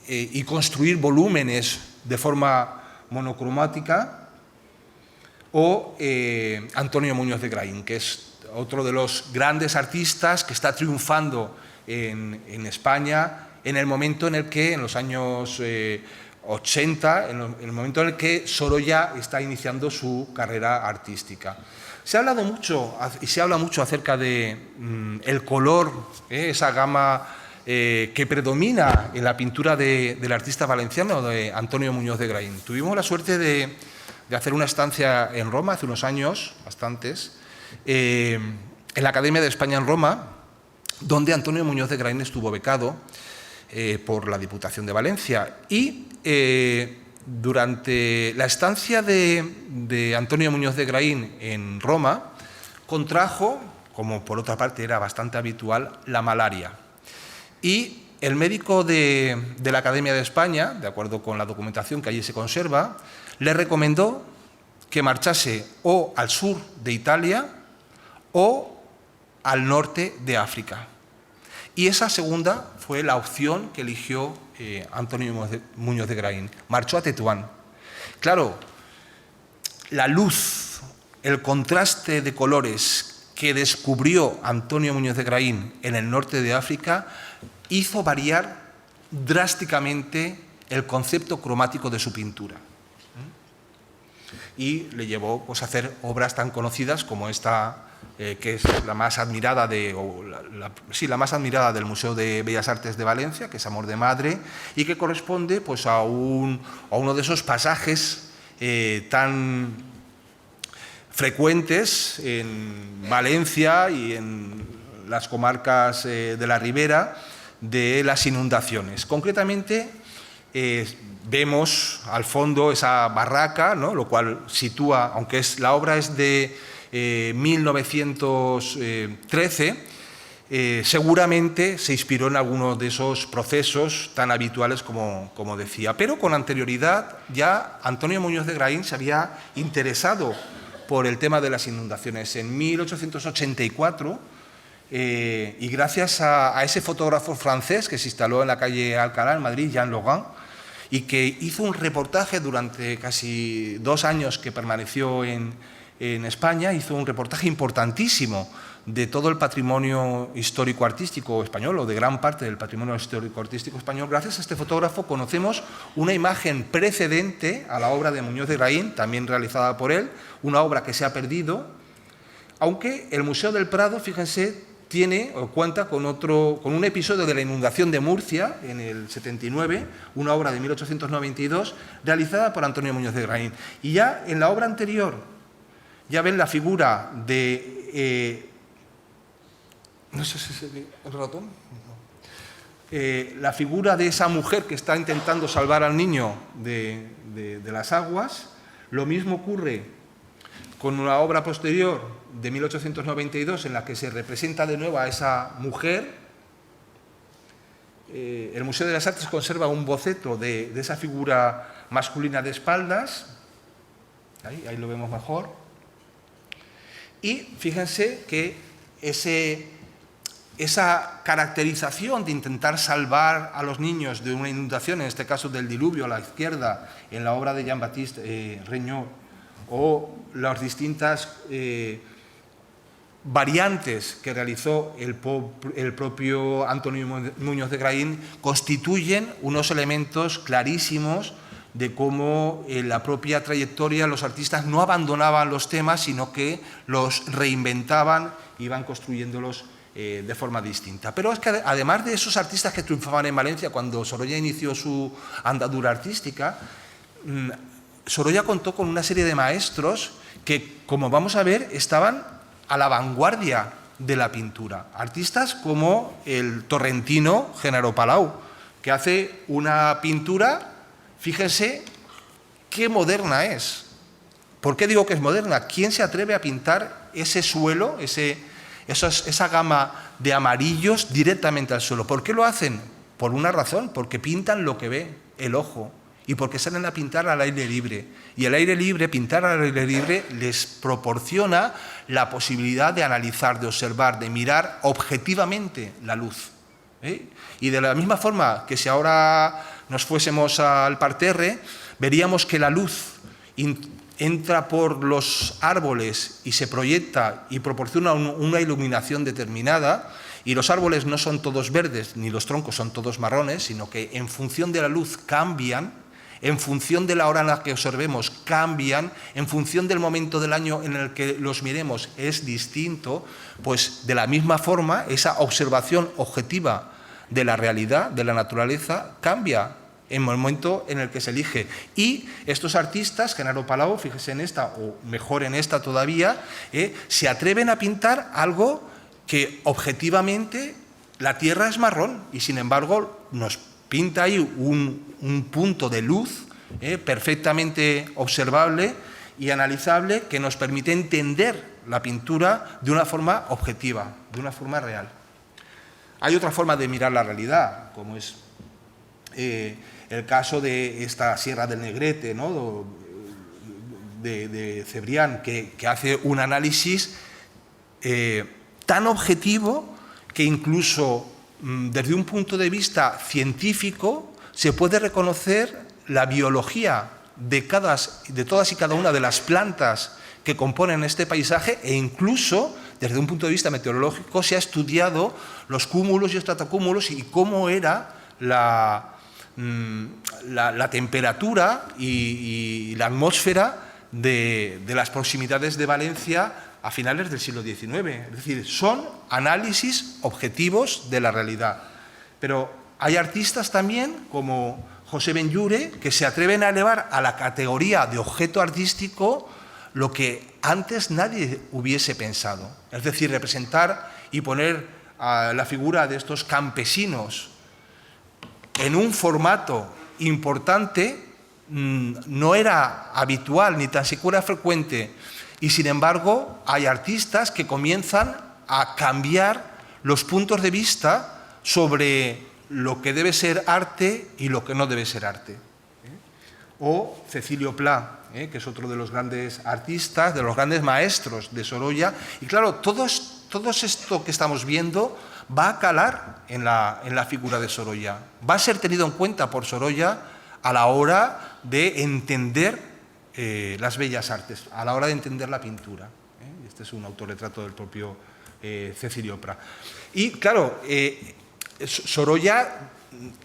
y construir volúmenes de forma monocromática. O Antonio Muñoz de Graín, que es otro de los grandes artistas que está triunfando en España en el momento en el que, en los años 80, en el momento en el que Sorolla está iniciando su carrera artística. Se ha hablado mucho y se habla mucho acerca de el color, esa gama que predomina en la pintura del artista valenciano, de Antonio Muñoz de Graín. Tuvimos la suerte de hacer una estancia en Roma hace unos años, bastantes, en la Academia de España en Roma, donde Antonio Muñoz de Graín estuvo becado por la Diputación de Valencia. Y durante la estancia de Antonio Muñoz de Graín en Roma, contrajo, como por otra parte era bastante habitual, la malaria. Y el médico de la Academia de España, de acuerdo con la documentación que allí se conserva, le recomendó que marchase o al sur de Italia o al norte de África. Y esa segunda fue la opción que eligió Antonio Muñoz de Graín. Marchó a Tetuán. Claro, la luz, el contraste de colores que descubrió Antonio Muñoz de Graín en el norte de África hizo variar drásticamente el concepto cromático de su pintura. y le llevó pues, a hacer obras tan conocidas como esta, que es la más admirada la más admirada del Museo de Bellas Artes de Valencia, que es Amor de Madre, y que corresponde pues, a uno de esos pasajes tan frecuentes en Valencia y en las comarcas de la Ribera de las inundaciones. Concretamente, vemos al fondo esa barraca, ¿no? Lo cual sitúa, aunque la obra es de 1913, seguramente se inspiró en alguno de esos procesos tan habituales como decía. Pero con anterioridad ya Antonio Muñoz de Graín se había interesado por el tema de las inundaciones. En 1884, y gracias a ese fotógrafo francés que se instaló en la calle Alcalá, en Madrid, Jean Logan, y que hizo un reportaje durante casi 2 años que permaneció en España, hizo un reportaje importantísimo de todo el patrimonio histórico-artístico español, o de gran parte del patrimonio histórico-artístico español. Gracias a este fotógrafo conocemos una imagen precedente a la obra de Muñoz de Graín, también realizada por él, una obra que se ha perdido, aunque el Museo del Prado, fíjense, tiene o cuenta con un episodio de la inundación de Murcia en el 79, una obra de 1892 realizada por Antonio Muñoz de Graín. Y ya en la obra anterior ya ven la figura de no sé si es el ratón. La figura de esa mujer que está intentando salvar al niño de las aguas. Lo mismo ocurre con una obra posterior de 1892 en la que se representa de nuevo a esa mujer. El Museo de las Artes conserva un boceto de esa figura masculina de espaldas. Ahí lo vemos mejor. Y fíjense que esa caracterización de intentar salvar a los niños de una inundación, en este caso del diluvio a la izquierda, en la obra de Jean-Baptiste Regnault, o las distintas variantes que realizó el propio Antonio Muñoz de Graín, constituyen unos elementos clarísimos de cómo en la propia trayectoria los artistas no abandonaban los temas, sino que los reinventaban, iban construyéndolos de forma distinta. Pero es que además de esos artistas que triunfaban en Valencia cuando Sorolla inició su andadura artística, Sorolla contó con una serie de maestros que, como vamos a ver, estaban a la vanguardia de la pintura. Artistas como el torrentino Genaro Palau, que hace una pintura, fíjense qué moderna es. ¿Por qué digo que es moderna? ¿Quién se atreve a pintar ese suelo, esa gama de amarillos directamente al suelo? ¿Por qué lo hacen? Por una razón, porque pintan lo que ve el ojo y porque salen a pintar al aire libre. Y el aire libre, pintar al aire libre, les proporciona la posibilidad de analizar, de observar, de mirar objetivamente la luz. Y de la misma forma que si ahora nos fuésemos al parterre, veríamos que la luz entra por los árboles y se proyecta y proporciona una iluminación determinada, y los árboles no son todos verdes ni los troncos son todos marrones, sino que en función de la luz cambian, en función de la hora en la que observemos cambian, en función del momento del año en el que los miremos es distinto. Pues de la misma forma esa observación objetiva de la realidad, de la naturaleza, cambia en el momento en el que se elige. Y estos artistas, Genaro Palau, fíjese en esta, o mejor en esta todavía, se atreven a pintar algo que objetivamente la tierra es marrón y sin embargo nos pinta ahí un punto de luz perfectamente observable y analizable que nos permite entender la pintura de una forma objetiva, de una forma real. Hay otra forma de mirar la realidad, como es el caso de esta Sierra del Negrete, ¿no? de Cebrián, que hace un análisis tan objetivo que incluso desde un punto de vista científico se puede reconocer la biología de todas y cada una de las plantas que componen este paisaje, e incluso desde un punto de vista meteorológico se ha estudiado los cúmulos y estratocúmulos y cómo era la temperatura y la atmósfera de las proximidades de Valencia a finales del siglo XIX. Es decir, son análisis objetivos de la realidad. Pero hay artistas también, como José Benlliure, que se atreven a elevar a la categoría de objeto artístico lo que antes nadie hubiese pensado. Es decir, representar y poner a la figura de estos campesinos en un formato importante no era habitual ni tan siquiera frecuente, y sin embargo hay artistas que comienzan a cambiar los puntos de vista sobre lo que debe ser arte y lo que no debe ser arte. O Cecilio Pla, que es otro de los grandes artistas, de los grandes maestros de Sorolla, y claro, todo esto que estamos viendo va a calar en la figura de Sorolla, va a ser tenido en cuenta por Sorolla a la hora de entender las bellas artes, a la hora de entender la pintura. Este es un autorretrato del propio Cecilio Pla. Y claro, Sorolla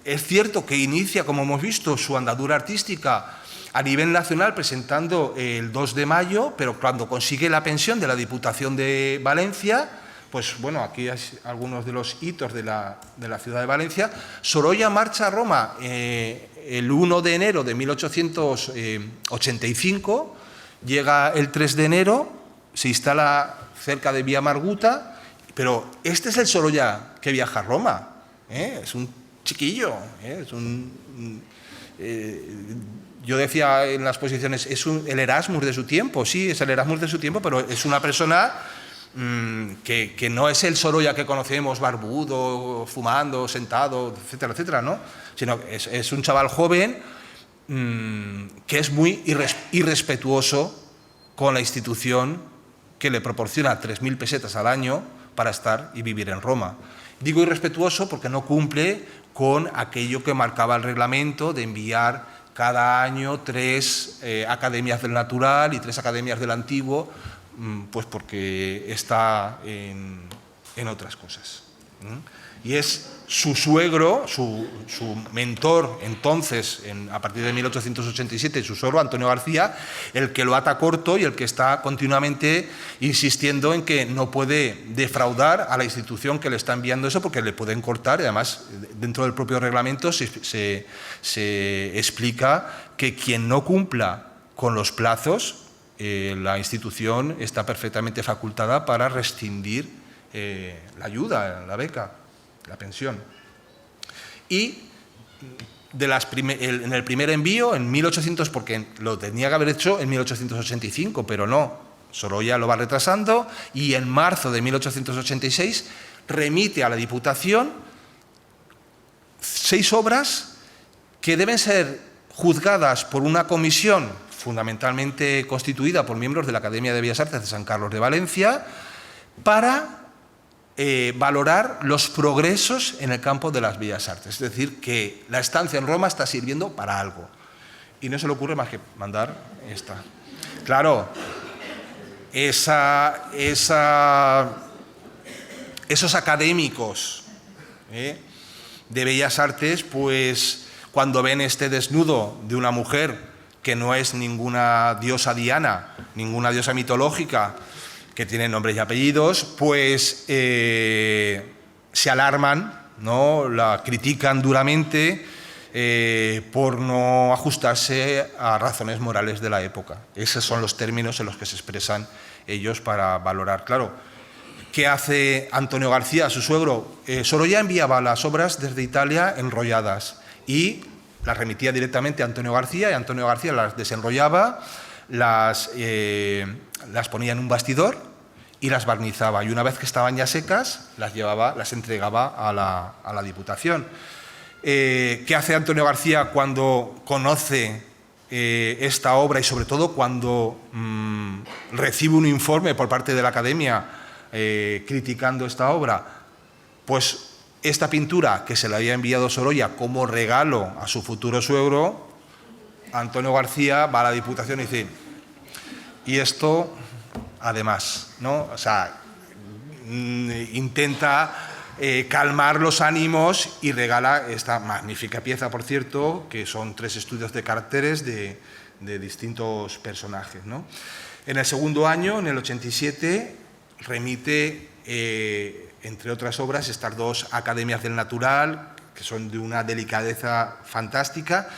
es cierto que inicia, como hemos visto, su andadura artística a nivel nacional presentando el 2 de mayo, pero cuando consigue la pensión de la Diputación de Valencia, pues bueno, aquí hay algunos de los hitos de la ciudad de Valencia. Sorolla marcha a Roma el 1 de enero de 1885, llega el 3 de enero, se instala cerca de Vía Marguta, pero este es el Sorolla que viaja a Roma, es un chiquillo, yo decía en las exposiciones, es el Erasmus de su tiempo, sí, es el Erasmus de su tiempo, pero es una persona que no es el Sorolla que conocemos, barbudo, fumando, sentado, etcétera, etcétera, ¿no? Sino que es un chaval joven que es muy irrespetuoso con la institución que le proporciona 3.000 pesetas al año para estar y vivir en Roma. Digo irrespetuoso porque no cumple con aquello que marcaba el reglamento de enviar cada año 3 academias del natural y 3 academias del antiguo, pues porque está en otras cosas. Y es su suegro, su mentor entonces, a partir de 1887, su suegro Antonio García, el que lo ata corto y el que está continuamente insistiendo en que no puede defraudar a la institución que le está enviando eso porque le pueden cortar, y además dentro del propio reglamento se explica que quien no cumpla con los plazos, la institución está perfectamente facultada para rescindir la ayuda, la beca, la pensión. Y en el primer envío, en 1800, porque lo tenía que haber hecho en 1885, pero no, Sorolla lo va retrasando, y en marzo de 1886 remite a la Diputación 6 obras que deben ser juzgadas por una comisión fundamentalmente constituida por miembros de la Academia de Bellas Artes de San Carlos de Valencia, para valorar los progresos en el campo de las bellas artes. Es decir, que la estancia en Roma está sirviendo para algo. Y no se le ocurre más que mandar esta. Claro, esos académicos de bellas artes, pues cuando ven este desnudo de una mujer que no es ninguna diosa Diana, ninguna diosa mitológica, que tiene nombres y apellidos, pues se alarman, ¿no? La critican duramente por no ajustarse a razones morales de la época. Esos son los términos en los que se expresan ellos para valorar. Claro, ¿qué hace Antonio García, su suegro? Sorolla enviaba las obras desde Italia enrolladas y las remitía directamente a Antonio García, y Antonio García las desenrollaba, las ponía en un bastidor y las barnizaba, y una vez que estaban ya secas las entregaba a la Diputación. ¿Qué hace Antonio García cuando conoce esta obra y sobre todo cuando recibe un informe por parte de la Academia criticando esta obra? Pues esta pintura que se le había enviado Sorolla como regalo a su futuro suegro, Antonio García va a la Diputación y dice: y esto, además, ¿no? O sea, intenta calmar los ánimos y regala esta magnífica pieza, por cierto, que son 3 estudios de caracteres de distintos personajes, ¿no? En el segundo año, en el 87, remite, entre otras obras, estas dos Academias del Natural, que son de una delicadeza fantástica.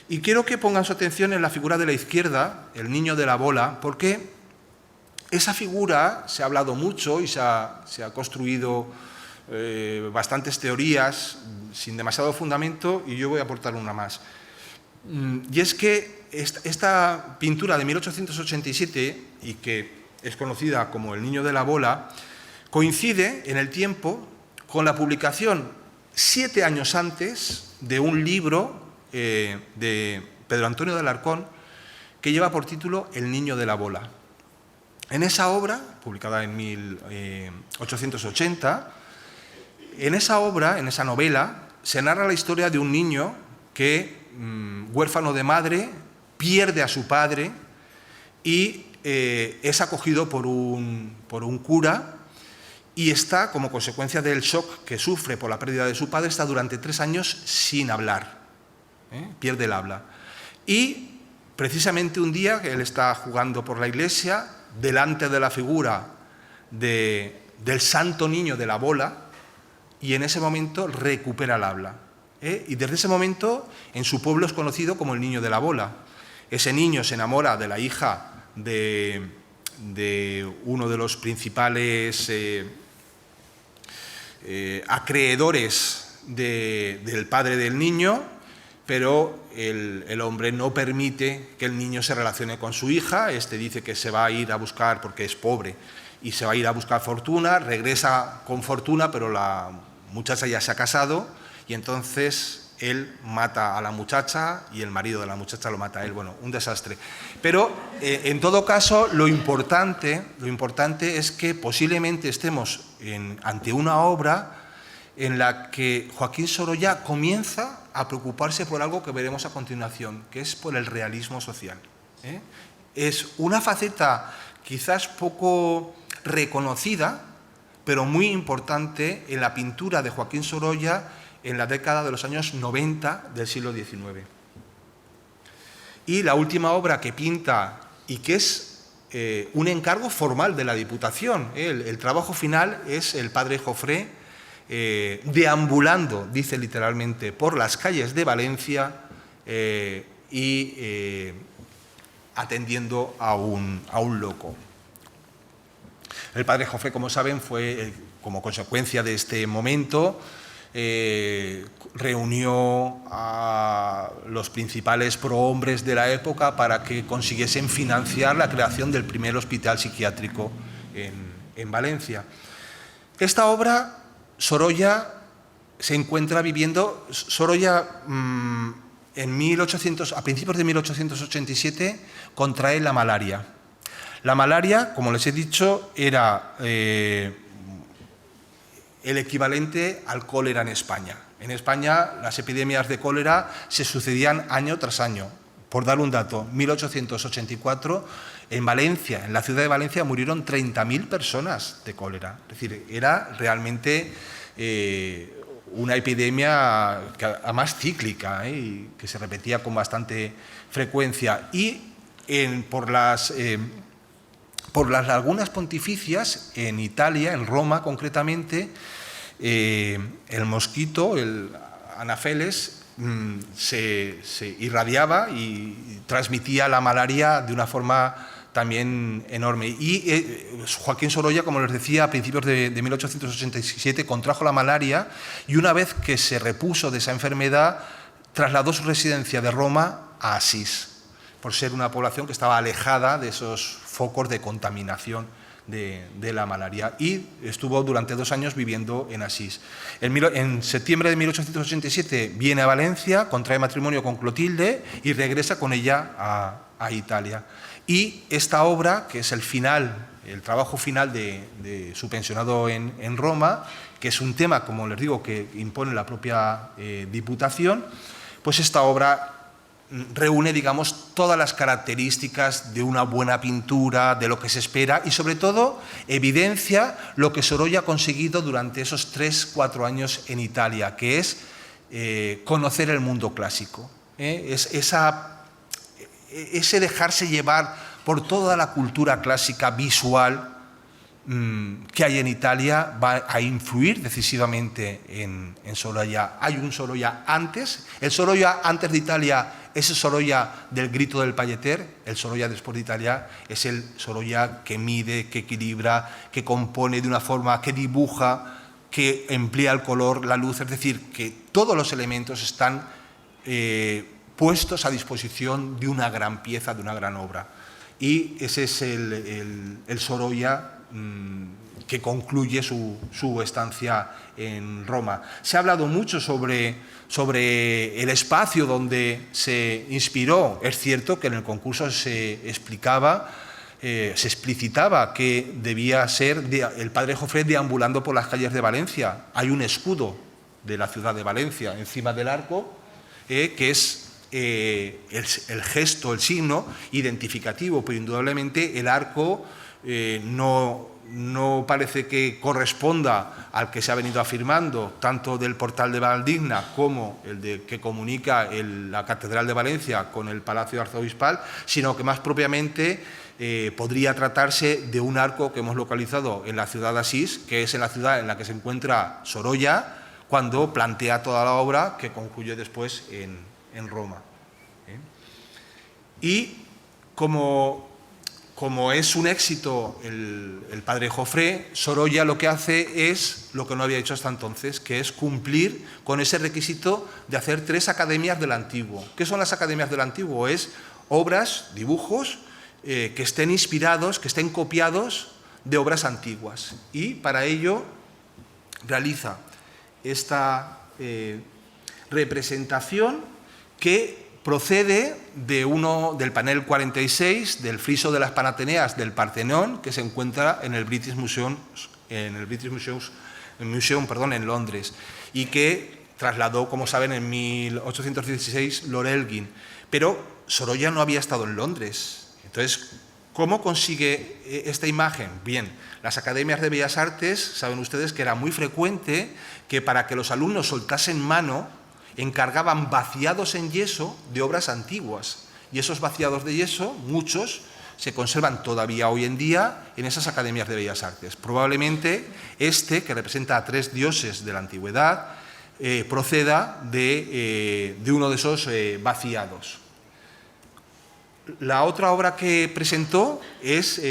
Y quiero que pongan su atención en la figura de la izquierda, el niño de la bola, porque esa figura se ha hablado mucho y se ha construido bastantes teorías sin demasiado fundamento, y yo voy a aportar una más. Y es que esta pintura de 1887, y que es conocida como El niño de la bola, coincide en el tiempo con la publicación 7 años antes de un libro de Pedro Antonio de Alarcón que lleva por título El niño de la bola. En esa obra, publicada en 1880, en esa obra, en esa novela, se narra la historia de un niño que, huérfano de madre, pierde a su padre y es acogido por un cura, y está, como consecuencia del shock que sufre por la pérdida de su padre, está durante 3 años sin hablar, pierde el habla. Y precisamente un día que él está jugando por la iglesia, delante de la figura del santo niño de la bola, y en ese momento recupera el habla. Y desde ese momento en su pueblo es conocido como el niño de la bola. Ese niño se enamora de la hija de uno de los principales acreedores del padre del niño, pero el hombre no permite que el niño se relacione con su hija. Este dice que se va a ir a buscar, porque es pobre, y se va a ir a buscar fortuna, regresa con fortuna, pero la muchacha ya se ha casado, y entonces él mata a la muchacha y el marido de la muchacha lo mata a él. Bueno, un desastre. Pero en todo caso, lo importante es que posiblemente estemos ante una obra en la que Joaquín Sorolla comienza a preocuparse por algo que veremos a continuación, que es por el realismo social. Es una faceta quizás poco reconocida, pero muy importante en la pintura de Joaquín Sorolla en la década de los años 90 del siglo XIX. Y la última obra que pinta, y que es un encargo formal de la Diputación, el trabajo final, es el padre Jofré deambulando, dice literalmente, por las calles de Valencia y atendiendo a un loco. El padre Jofré, como saben, fue, como consecuencia de este momento, reunió a los principales prohombres de la época para que consiguiesen financiar la creación del primer hospital psiquiátrico en Valencia. Esta obra, Sorolla se encuentra viviendo. Sorolla, a principios de 1887, contrae la malaria. La malaria, como les he dicho, era el equivalente al cólera en España. En España las epidemias de cólera se sucedían año tras año. Por dar un dato, 1884, en Valencia, en la ciudad de Valencia, murieron 30.000 personas de cólera. Es decir, era realmente una epidemia que, además cíclica, y que se repetía con bastante frecuencia. Y por las lagunas pontificias, en Italia, en Roma concretamente, el mosquito, el Anopheles, se irradiaba y transmitía la malaria de una forma también enorme. Y Joaquín Sorolla, como les decía, a principios de 1887 contrajo la malaria, y una vez que se repuso de esa enfermedad, trasladó su residencia de Roma a Asís, por ser una población que estaba alejada de esos focos de contaminación de la malaria, y estuvo durante 2 años viviendo en Asís. En septiembre de 1887 viene a Valencia, contrae matrimonio con Clotilde y regresa con ella a Italia. Y esta obra, que es el trabajo final de su pensionado en Roma, que es un tema, como les digo, que impone la propia Diputación, pues esta obra reúne, digamos, todas las características de una buena pintura, de lo que se espera, y sobre todo evidencia lo que Sorolla ha conseguido durante esos 3-4 años en Italia, que es conocer el mundo clásico. Es ese dejarse llevar por toda la cultura clásica visual que hay en Italia va a influir decisivamente en Sorolla. Hay un Sorolla antes, el Sorolla antes de Italia es el Sorolla del grito del Palleter, el Sorolla después de Italia es el Sorolla que mide, que equilibra, que compone de una forma, que dibuja, que emplea el color, la luz, es decir, que todos los elementos están puestos a disposición de una gran pieza, de una gran obra. Y ese es el Sorolla que concluye su estancia en Roma. Se ha hablado mucho sobre el espacio donde se inspiró. Es cierto que en el concurso se explicitaba que debía ser el padre Jofré deambulando por las calles de Valencia. Hay un escudo de la ciudad de Valencia encima del arco, que es el gesto, el signo identificativo, pero indudablemente el arco no parece que corresponda al que se ha venido afirmando, tanto del portal de Valdigna como el que comunica la Catedral de Valencia con el Palacio Arzobispal, sino que más propiamente podría tratarse de un arco que hemos localizado en la ciudad de Asís, que es en la ciudad en la que se encuentra Sorolla, cuando plantea toda la obra que concluye después en Roma. Y como es un éxito el padre Jofré, Sorolla lo que hace es lo que no había hecho hasta entonces, que es cumplir con ese requisito de hacer 3 academias del Antiguo. ¿Qué son las academias del Antiguo? Es obras, dibujos, que estén inspirados, que estén copiados de obras antiguas. Y para ello realiza esta representación que procede del panel 46 del friso de las Panateneas del Partenón, que se encuentra en el British Museum en Londres, y que trasladó, como saben, en 1816 Lord Elgin. Pero Sorolla no había estado en Londres. Entonces, ¿cómo consigue esta imagen? Bien, las academias de Bellas Artes, saben ustedes que era muy frecuente que para que los alumnos soltasen mano, encargaban vaciados en yeso de obras antiguas. Y esos vaciados de yeso, muchos, se conservan todavía hoy en día en esas academias de Bellas Artes. Probablemente que representa a 3 dioses de la antigüedad, proceda de uno de esos vaciados. La otra obra que presentó es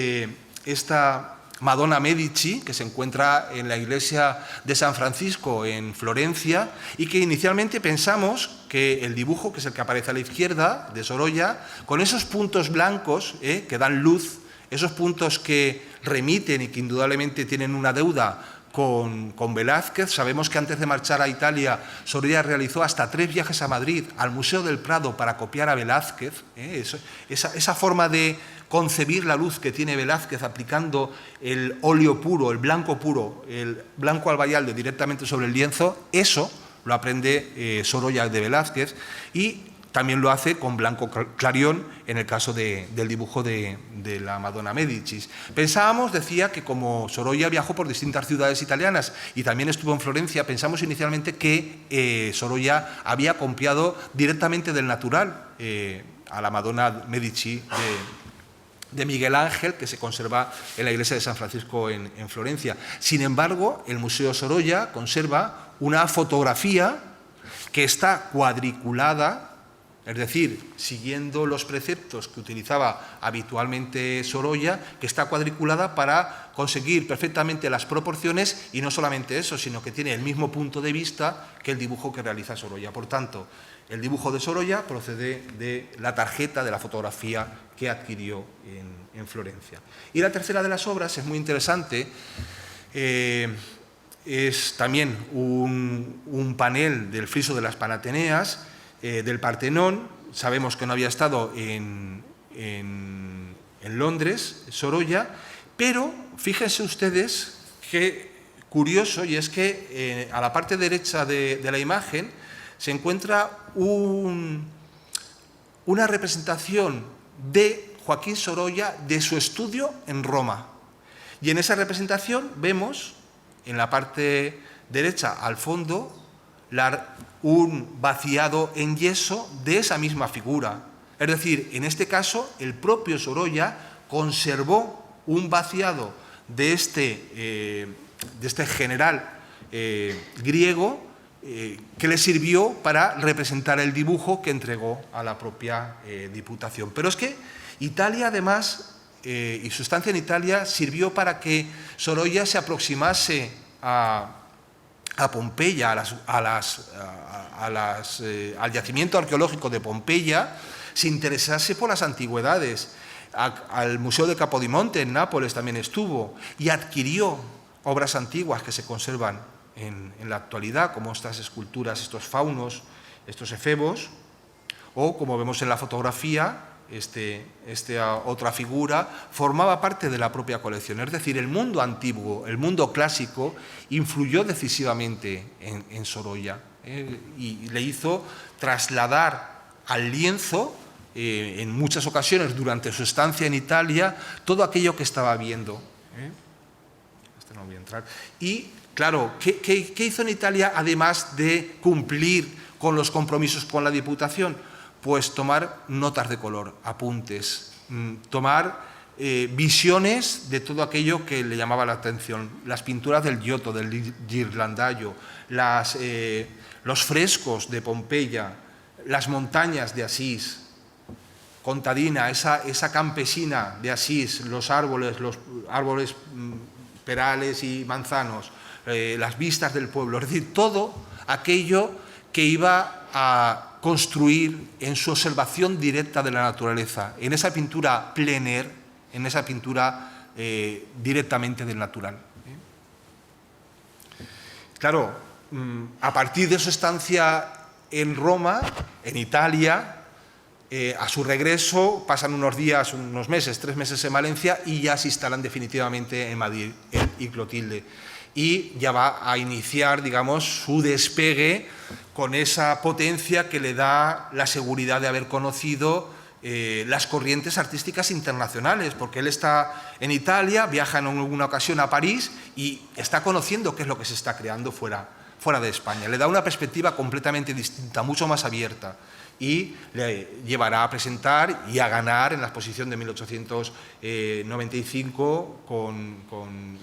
esta Madonna Medici, que se encuentra en la iglesia de San Francisco en Florencia, y que inicialmente pensamos que el dibujo, que es el que aparece a la izquierda de Sorolla, con esos puntos blancos que dan luz, esos puntos que remiten y que indudablemente tienen una deuda con Velázquez. Sabemos que antes de marchar a Italia, Sorolla realizó hasta 3 viajes a Madrid, al Museo del Prado, para copiar a Velázquez. Esa forma de concebir la luz que tiene Velázquez aplicando el óleo puro, el blanco albayalde directamente sobre el lienzo, eso lo aprende Sorolla de Velázquez, y también lo hace con blanco clarión en el caso del dibujo de la Madonna Medici. Pensábamos, decía, que como Sorolla viajó por distintas ciudades italianas y también estuvo en Florencia, pensamos inicialmente que Sorolla había copiado directamente del natural a la Madonna Medici de Miguel Ángel, que se conserva en la iglesia de San Francisco en Florencia. Sin embargo, el Museo Sorolla conserva una fotografía que está cuadriculada, es decir, siguiendo los preceptos que utilizaba habitualmente Sorolla, que está cuadriculada para conseguir perfectamente las proporciones, y no solamente eso, sino que tiene el mismo punto de vista que el dibujo que realiza Sorolla. Por tanto, el dibujo de Sorolla procede de la tarjeta de la fotografía que adquirió en Florencia. Y la tercera de las obras es muy interesante, es también un panel del friso de las Panateneas, del Partenón. Sabemos que no había estado en Londres, Sorolla, pero fíjense ustedes qué curioso, y es que a la parte derecha de la imagen se encuentra una representación de Joaquín Sorolla de su estudio en Roma. Y en esa representación vemos, en la parte derecha al fondo, un vaciado en yeso de esa misma figura, Es decir, en este caso, el propio Sorolla conservó un vaciado de este general griego que le sirvió para representar el dibujo que entregó a la propia Diputación. Pero es que Italia, además, y su estancia en Italia sirvió para que Sorolla se aproximase a Pompeya, al yacimiento arqueológico de Pompeya, se interesase por las antigüedades. Al Museo de Capodimonte en Nápoles también estuvo y adquirió obras antiguas que se conservan en la actualidad, como estas esculturas, estos faunos, estos efebos, o como vemos en la fotografía, esta otra figura formaba parte de la propia colección. Es decir, el mundo antiguo, el mundo clásico, influyó decisivamente en Sorolla y le hizo trasladar al lienzo, en muchas ocasiones durante su estancia en Italia, todo aquello que estaba viendo. No voy a entrar. Y, claro, ¿qué hizo en Italia además de cumplir con los compromisos con la Diputación? Pues tomar notas de color, apuntes, tomar visiones de todo aquello que le llamaba la atención. Las pinturas del Giotto, del Ghirlandaio, los frescos de Pompeya, las montañas de Asís, Contadina, esa campesina de Asís, los árboles perales y manzanos, las vistas del pueblo, es decir, todo aquello que iba a construir en su observación directa de la naturaleza, en esa pintura plein air, en esa pintura directamente del natural. Claro, a partir de su estancia en Roma, en Italia, a su regreso pasan unos días, unos meses, 3 meses en Valencia y ya se instalan definitivamente en Madrid, él y Clotilde. Y ya va a iniciar, digamos, su despegue con esa potencia que le da la seguridad de haber conocido las corrientes artísticas internacionales, porque él está en Italia, viaja en alguna ocasión a París y está conociendo qué es lo que se está creando fuera de España. Le da una perspectiva completamente distinta, mucho más abierta, y le llevará a presentar y a ganar en la exposición de 1895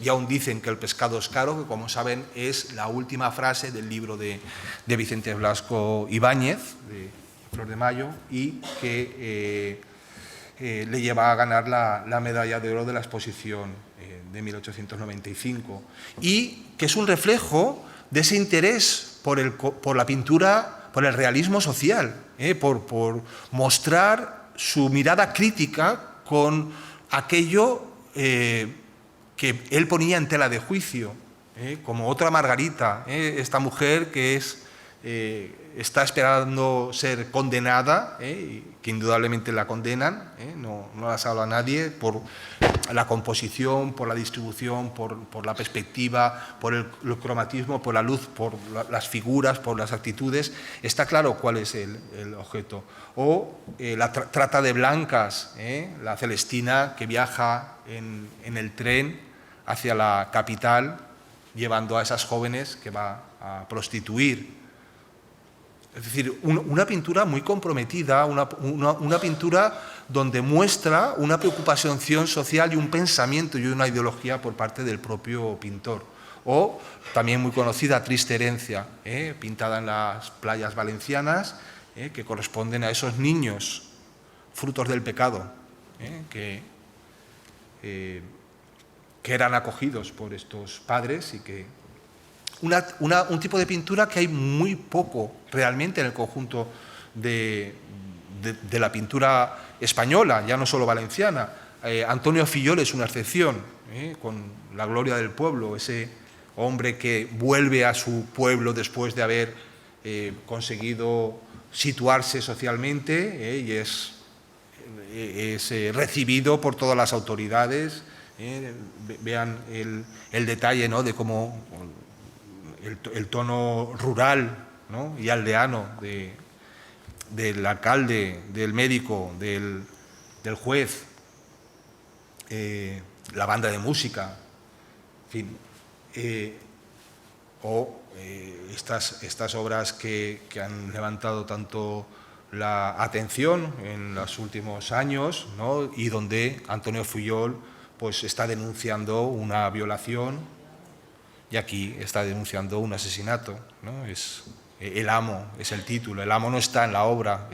y aún dicen que el pescado es caro, que como saben es la última frase del libro de Vicente Blasco Ibáñez, de Flor de Mayo, y que le lleva a ganar la medalla de oro de la exposición de 1895, y que es un reflejo de ese interés por la pintura, por el realismo social, por mostrar su mirada crítica con aquello que él ponía en tela de juicio, como otra Margarita, esta mujer que está esperando ser condenada, que indudablemente la condenan, no la salva a nadie, por la composición, por la distribución, por la perspectiva, por el cromatismo, por la luz, por las figuras, por las actitudes. Está claro cuál es el objeto. O la trata de blancas, la Celestina que viaja en el tren hacia la capital, llevando a esas jóvenes que va a prostituir. Es decir, una pintura muy comprometida, una pintura donde muestra una preocupación social y un pensamiento y una ideología por parte del propio pintor. O también muy conocida Triste herencia, pintada en las playas valencianas, que corresponden a esos niños frutos del pecado, que eran acogidos por estos padres y que un tipo de pintura que hay muy poco realmente en el conjunto de la pintura española, ya no solo valenciana. Antonio Fillol es una excepción, con La gloria del pueblo, ese hombre que vuelve a su pueblo después de haber conseguido situarse socialmente, y es recibido por todas las autoridades. Vean el detalle, ¿no?, de cómo el tono rural, ¿no?, y aldeano del alcalde, del médico, del juez, la banda de música, en fin, estas obras que han levantado tanto la atención en los últimos años, ¿no? Y donde Antonio Fuyol pues, está denunciando una violación y aquí está denunciando un asesinato, ¿no? Es El amo, es el título. El amo no está en la obra,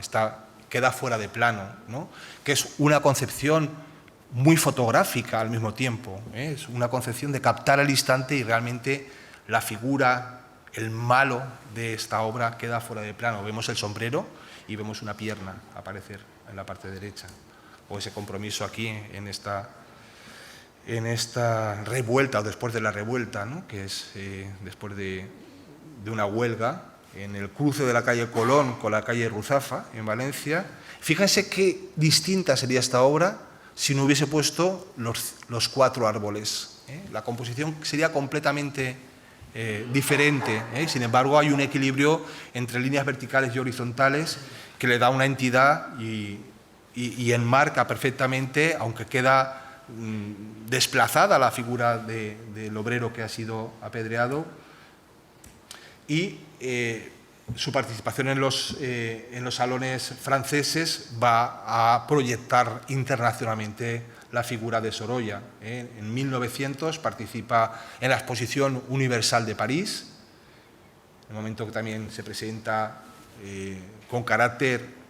queda fuera de plano, ¿no? Que es una concepción muy fotográfica al mismo tiempo, ¿eh? Es una concepción de captar el instante y realmente la figura, el malo de esta obra queda fuera de plano. Vemos el sombrero y vemos una pierna aparecer en la parte derecha. O ese compromiso aquí en esta revuelta o después de la revuelta, ¿no? Que es después de una huelga en el cruce de la calle Colón con la calle Ruzafa en Valencia. Fíjense qué distinta sería esta obra si no hubiese puesto los 4 árboles, ¿eh? La composición sería completamente diferente, ¿eh? Sin embargo, hay un equilibrio entre líneas verticales y horizontales que le da una entidad y enmarca perfectamente, aunque queda desplazada la figura del obrero que ha sido apedreado, y su participación en los salones franceses va a proyectar internacionalmente la figura de Sorolla. En 1900 participa en la Exposición Universal de París, en el momento que también se presenta con carácter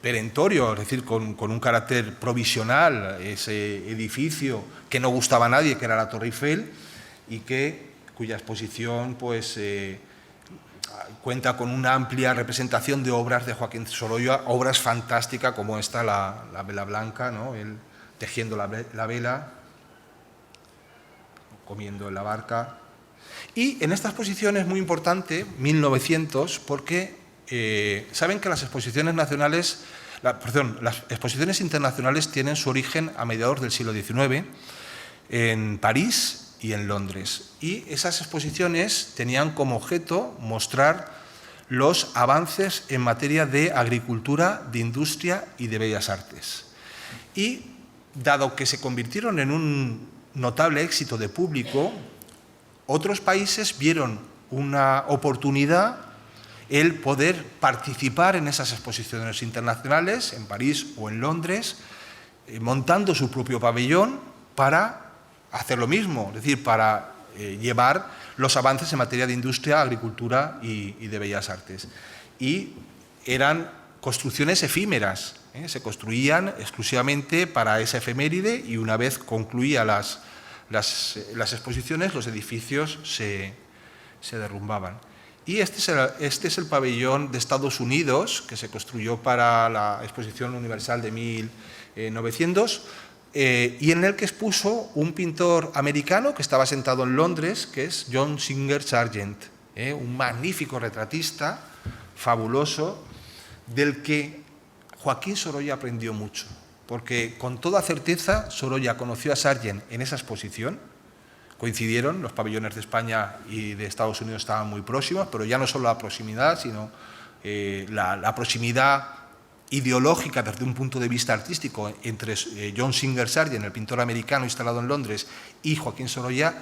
perentorio, es decir, con un carácter provisional, ese edificio que no gustaba a nadie, que era la Torre Eiffel, y cuya exposición pues, cuenta con una amplia representación de obras de Joaquín Sorolla, obras fantásticas como esta, la vela blanca, ¿no? Él tejiendo la vela, comiendo en la barca. Y en esta exposición es muy importante, 1900, porque saben que las exposiciones nacionales, las exposiciones internacionales tienen su origen a mediados del siglo XIX en París y en Londres. Y esas exposiciones tenían como objeto mostrar los avances en materia de agricultura, de industria y de bellas artes. Y dado que se convirtieron en un notable éxito de público, otros países vieron una oportunidad el poder participar en esas exposiciones internacionales, en París o en Londres, montando su propio pabellón para hacer lo mismo, es decir, para llevar los avances en materia de industria, agricultura y de bellas artes. Y eran construcciones efímeras, se construían exclusivamente para esa efeméride y una vez concluía las exposiciones, los edificios se derrumbaban. Y este es el pabellón de Estados Unidos que se construyó para la Exposición Universal de 1900 y en el que expuso un pintor americano que estaba sentado en Londres, que es John Singer Sargent, un magnífico retratista, fabuloso, del que Joaquín Sorolla aprendió mucho, porque con toda certeza Sorolla conoció a Sargent en esa exposición. Coincidieron, los pabellones de España y de Estados Unidos estaban muy próximos, pero ya no solo la proximidad, sino la proximidad ideológica desde un punto de vista artístico entre John Singer Sargent, el pintor americano instalado en Londres, y Joaquín Sorolla,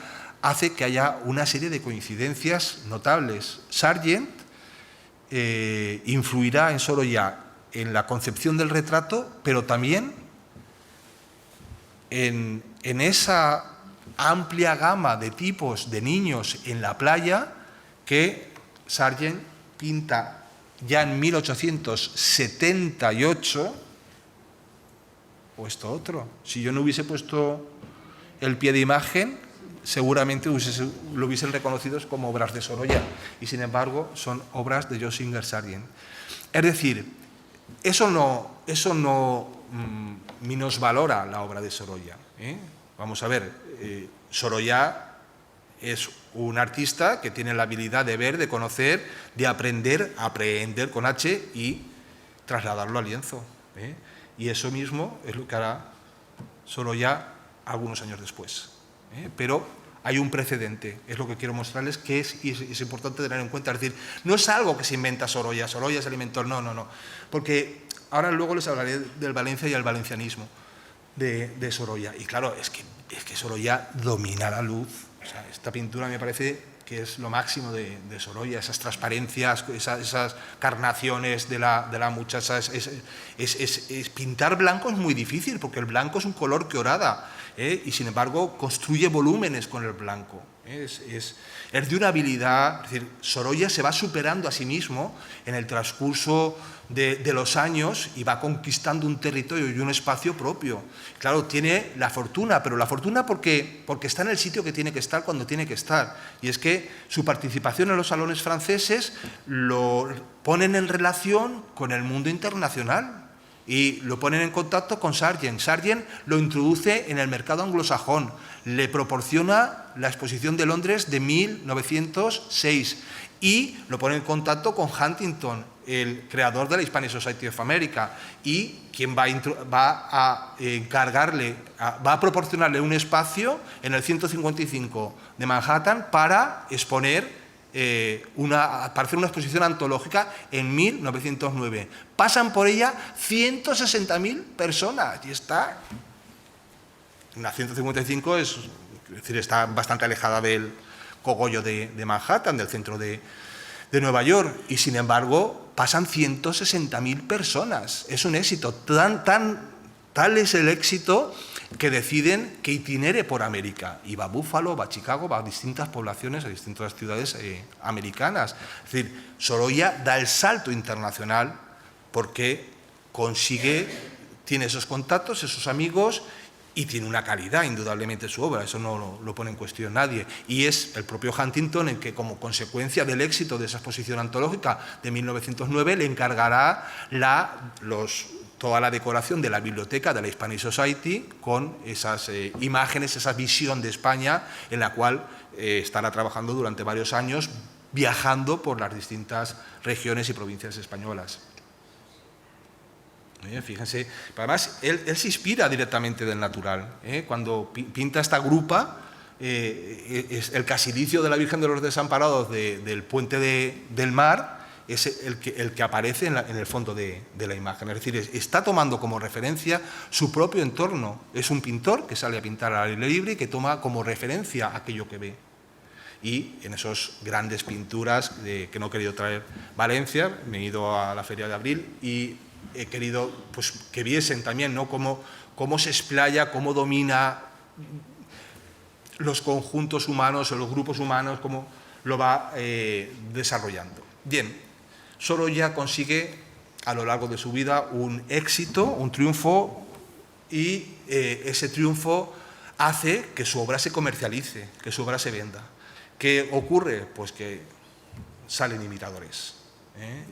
hace que haya una serie de coincidencias notables. Sargent influirá en Sorolla en la concepción del retrato, pero también en esa amplia gama de tipos de niños en la playa que Sargent pinta ya en 1878, o esto otro. Si yo no hubiese puesto el pie de imagen, seguramente lo hubiesen reconocido como obras de Sorolla, y sin embargo son obras de John Singer Sargent. Es decir, eso no minusvalora la obra de Sorolla, ¿eh? Vamos a ver, Sorolla es un artista que tiene la habilidad de ver, de conocer, de aprender con H y trasladarlo al lienzo, ¿eh? Y eso mismo es lo que hará Sorolla algunos años después, ¿eh? Pero hay un precedente, es lo que quiero mostrarles, que es importante tener en cuenta. Es decir, no es algo que se inventa Sorolla, Sorolla es el inventor, no, porque ahora luego les hablaré del Valencia y el valencianismo de Sorolla. Y claro, es que Sorolla domina la luz, O sea, esta pintura me parece que es lo máximo de Sorolla, esas transparencias, esas carnaciones de la muchacha. Pintar blanco es muy difícil, porque el blanco es un color que orada, y sin embargo construye volúmenes con el blanco. Es de una habilidad, es decir, Sorolla se va superando a sí mismo en el transcurso de los años y va conquistando un territorio y un espacio propio. Claro, tiene la fortuna, pero la fortuna porque está en el sitio que tiene que estar cuando tiene que estar. Y es que su participación en los salones franceses lo ponen en relación con el mundo internacional y lo ponen en contacto con Sargent. Sargent lo introduce en el mercado anglosajón, le proporciona la exposición de Londres de 1906 y lo pone en contacto con Huntington, el creador de la Hispanic Society of America, y quien va a proporcionarle un espacio en el 155 de Manhattan para exponer para hacer una exposición antológica en 1909. Pasan por ella 160.000 personas y está en la 155, es decir, está bastante alejada del cogollo de Manhattan, del centro de Nueva York, y sin embargo pasan 160.000 personas. Es un éxito, tal es el éxito que deciden que itinere por América, y va a Buffalo, va a Chicago, va a distintas poblaciones, a distintas ciudades americanas. Es decir, Sorolla da el salto internacional porque tiene esos contactos, esos amigos, y tiene una calidad, indudablemente, su obra, eso no lo pone en cuestión nadie. Y es el propio Huntington el que, como consecuencia del éxito de esa exposición antológica de 1909, le encargará toda la decoración de la biblioteca de la Hispanic Society con esas imágenes, esa visión de España, en la cual estará trabajando durante varios años, viajando por las distintas regiones y provincias españolas. Fíjense, además él se inspira directamente del natural. Cuando pinta esta grupa, el casilicio de la Virgen de los Desamparados del Puente del Mar es el que aparece en el fondo de la imagen. Es decir, está tomando como referencia su propio entorno. Es un pintor que sale a pintar al aire libre y que toma como referencia aquello que ve. Y en esas grandes pinturas que no he querido traer Valencia, me he ido a la Feria de Abril y he querido pues, que viesen también, ¿no?, cómo se explaya, cómo domina los conjuntos humanos o los grupos humanos, cómo lo va desarrollando. Bien, Sorolla consigue a lo largo de su vida un éxito, un triunfo, y ese triunfo hace que su obra se comercialice, que su obra se venda. ¿Qué ocurre? Pues que salen imitadores.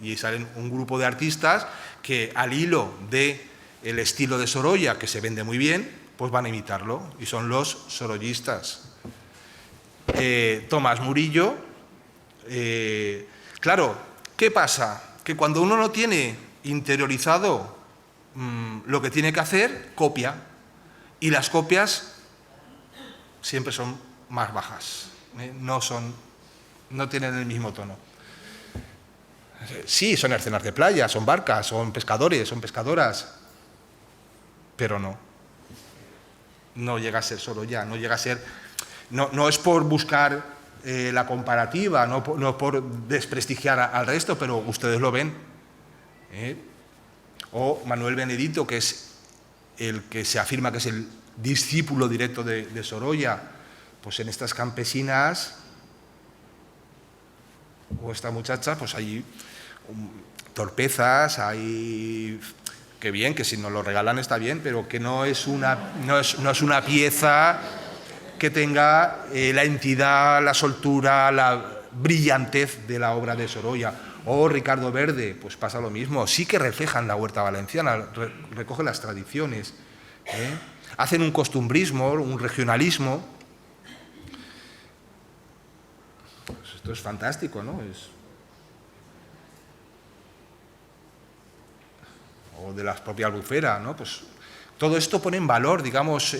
Y salen un grupo de artistas que al hilo del estilo de Sorolla, que se vende muy bien, pues van a imitarlo, y son los sorollistas. Tomás Murillo, claro, ¿qué pasa? Que cuando uno no tiene interiorizado lo que tiene que hacer, copia, y las copias siempre son más bajas, no tienen el mismo tono. Sí, son escenas de playa, son barcas, son pescadores, son pescadoras, pero no llega a ser Sorolla, no llega a ser, no es por buscar la comparativa, no por desprestigiar al resto, pero ustedes lo ven. O Manuel Benedito, que es el que se afirma que es el discípulo directo de Sorolla, pues en estas campesinas, o esta muchacha, pues hay torpezas, hay que bien, que si nos lo regalan está bien, pero que no es una pieza que tenga la entidad, la soltura, la brillantez de la obra de Sorolla. O Ricardo Verde, pues pasa lo mismo, sí que reflejan la huerta valenciana, recogen las tradiciones, hacen un costumbrismo, un regionalismo. Pues esto es fantástico, ¿no? O de la propia Albufera, ¿no? Pues todo esto pone en valor, digamos,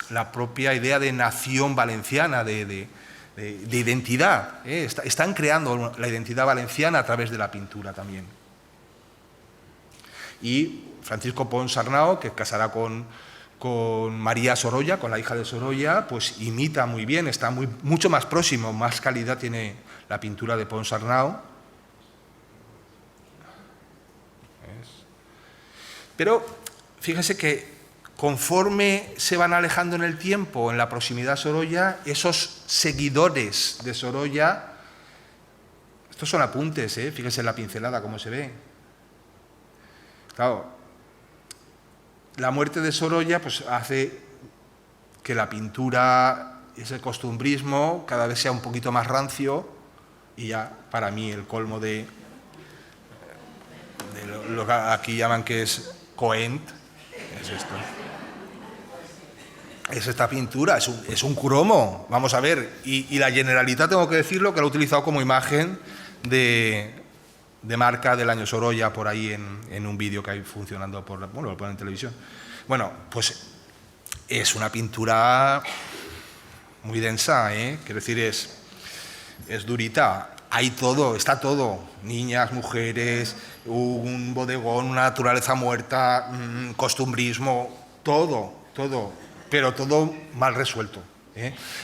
la propia idea de nación valenciana, de identidad. Están creando la identidad valenciana a través de la pintura también. Y Francisco Pons Arnao, que casará con con María Sorolla, con la hija de Sorolla, pues imita muy bien, está mucho más próximo, más calidad tiene la pintura de Pons Arnau. Pero fíjense que conforme se van alejando en el tiempo, en la proximidad a Sorolla, esos seguidores de Sorolla, estos son apuntes, fíjense en la pincelada cómo se ve. Claro, la muerte de Sorolla pues, hace que la pintura, ese costumbrismo, cada vez sea un poquito más rancio, y ya para mí el colmo de lo que aquí llaman que es coent, es esto. Es esta pintura, es un cromo, vamos a ver, y la Generalitat, tengo que decirlo, que lo ha utilizado como imagen de marca del año Sorolla por ahí en un vídeo que hay funcionando, lo ponen en televisión. Bueno, pues es una pintura muy densa, quiero decir, es durita. Hay todo, está todo, niñas, mujeres, un bodegón, una naturaleza muerta, costumbrismo, todo, pero todo mal resuelto.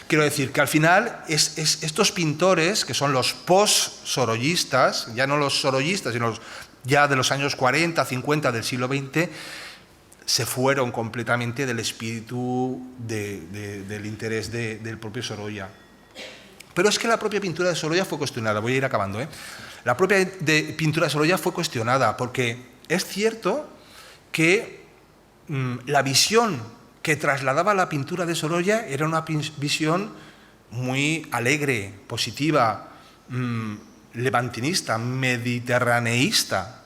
Quiero decir que al final estos pintores, que son los post-sorollistas, ya no los sorollistas, sino ya de los años 40, 50 del siglo XX, se fueron completamente del espíritu del interés del propio Sorolla. Pero es que la propia pintura de Sorolla fue cuestionada, voy a ir acabando. La propia pintura de Sorolla fue cuestionada porque es cierto que la visión que trasladaba la pintura de Sorolla era una visión muy alegre, positiva, levantinista, mediterraneísta.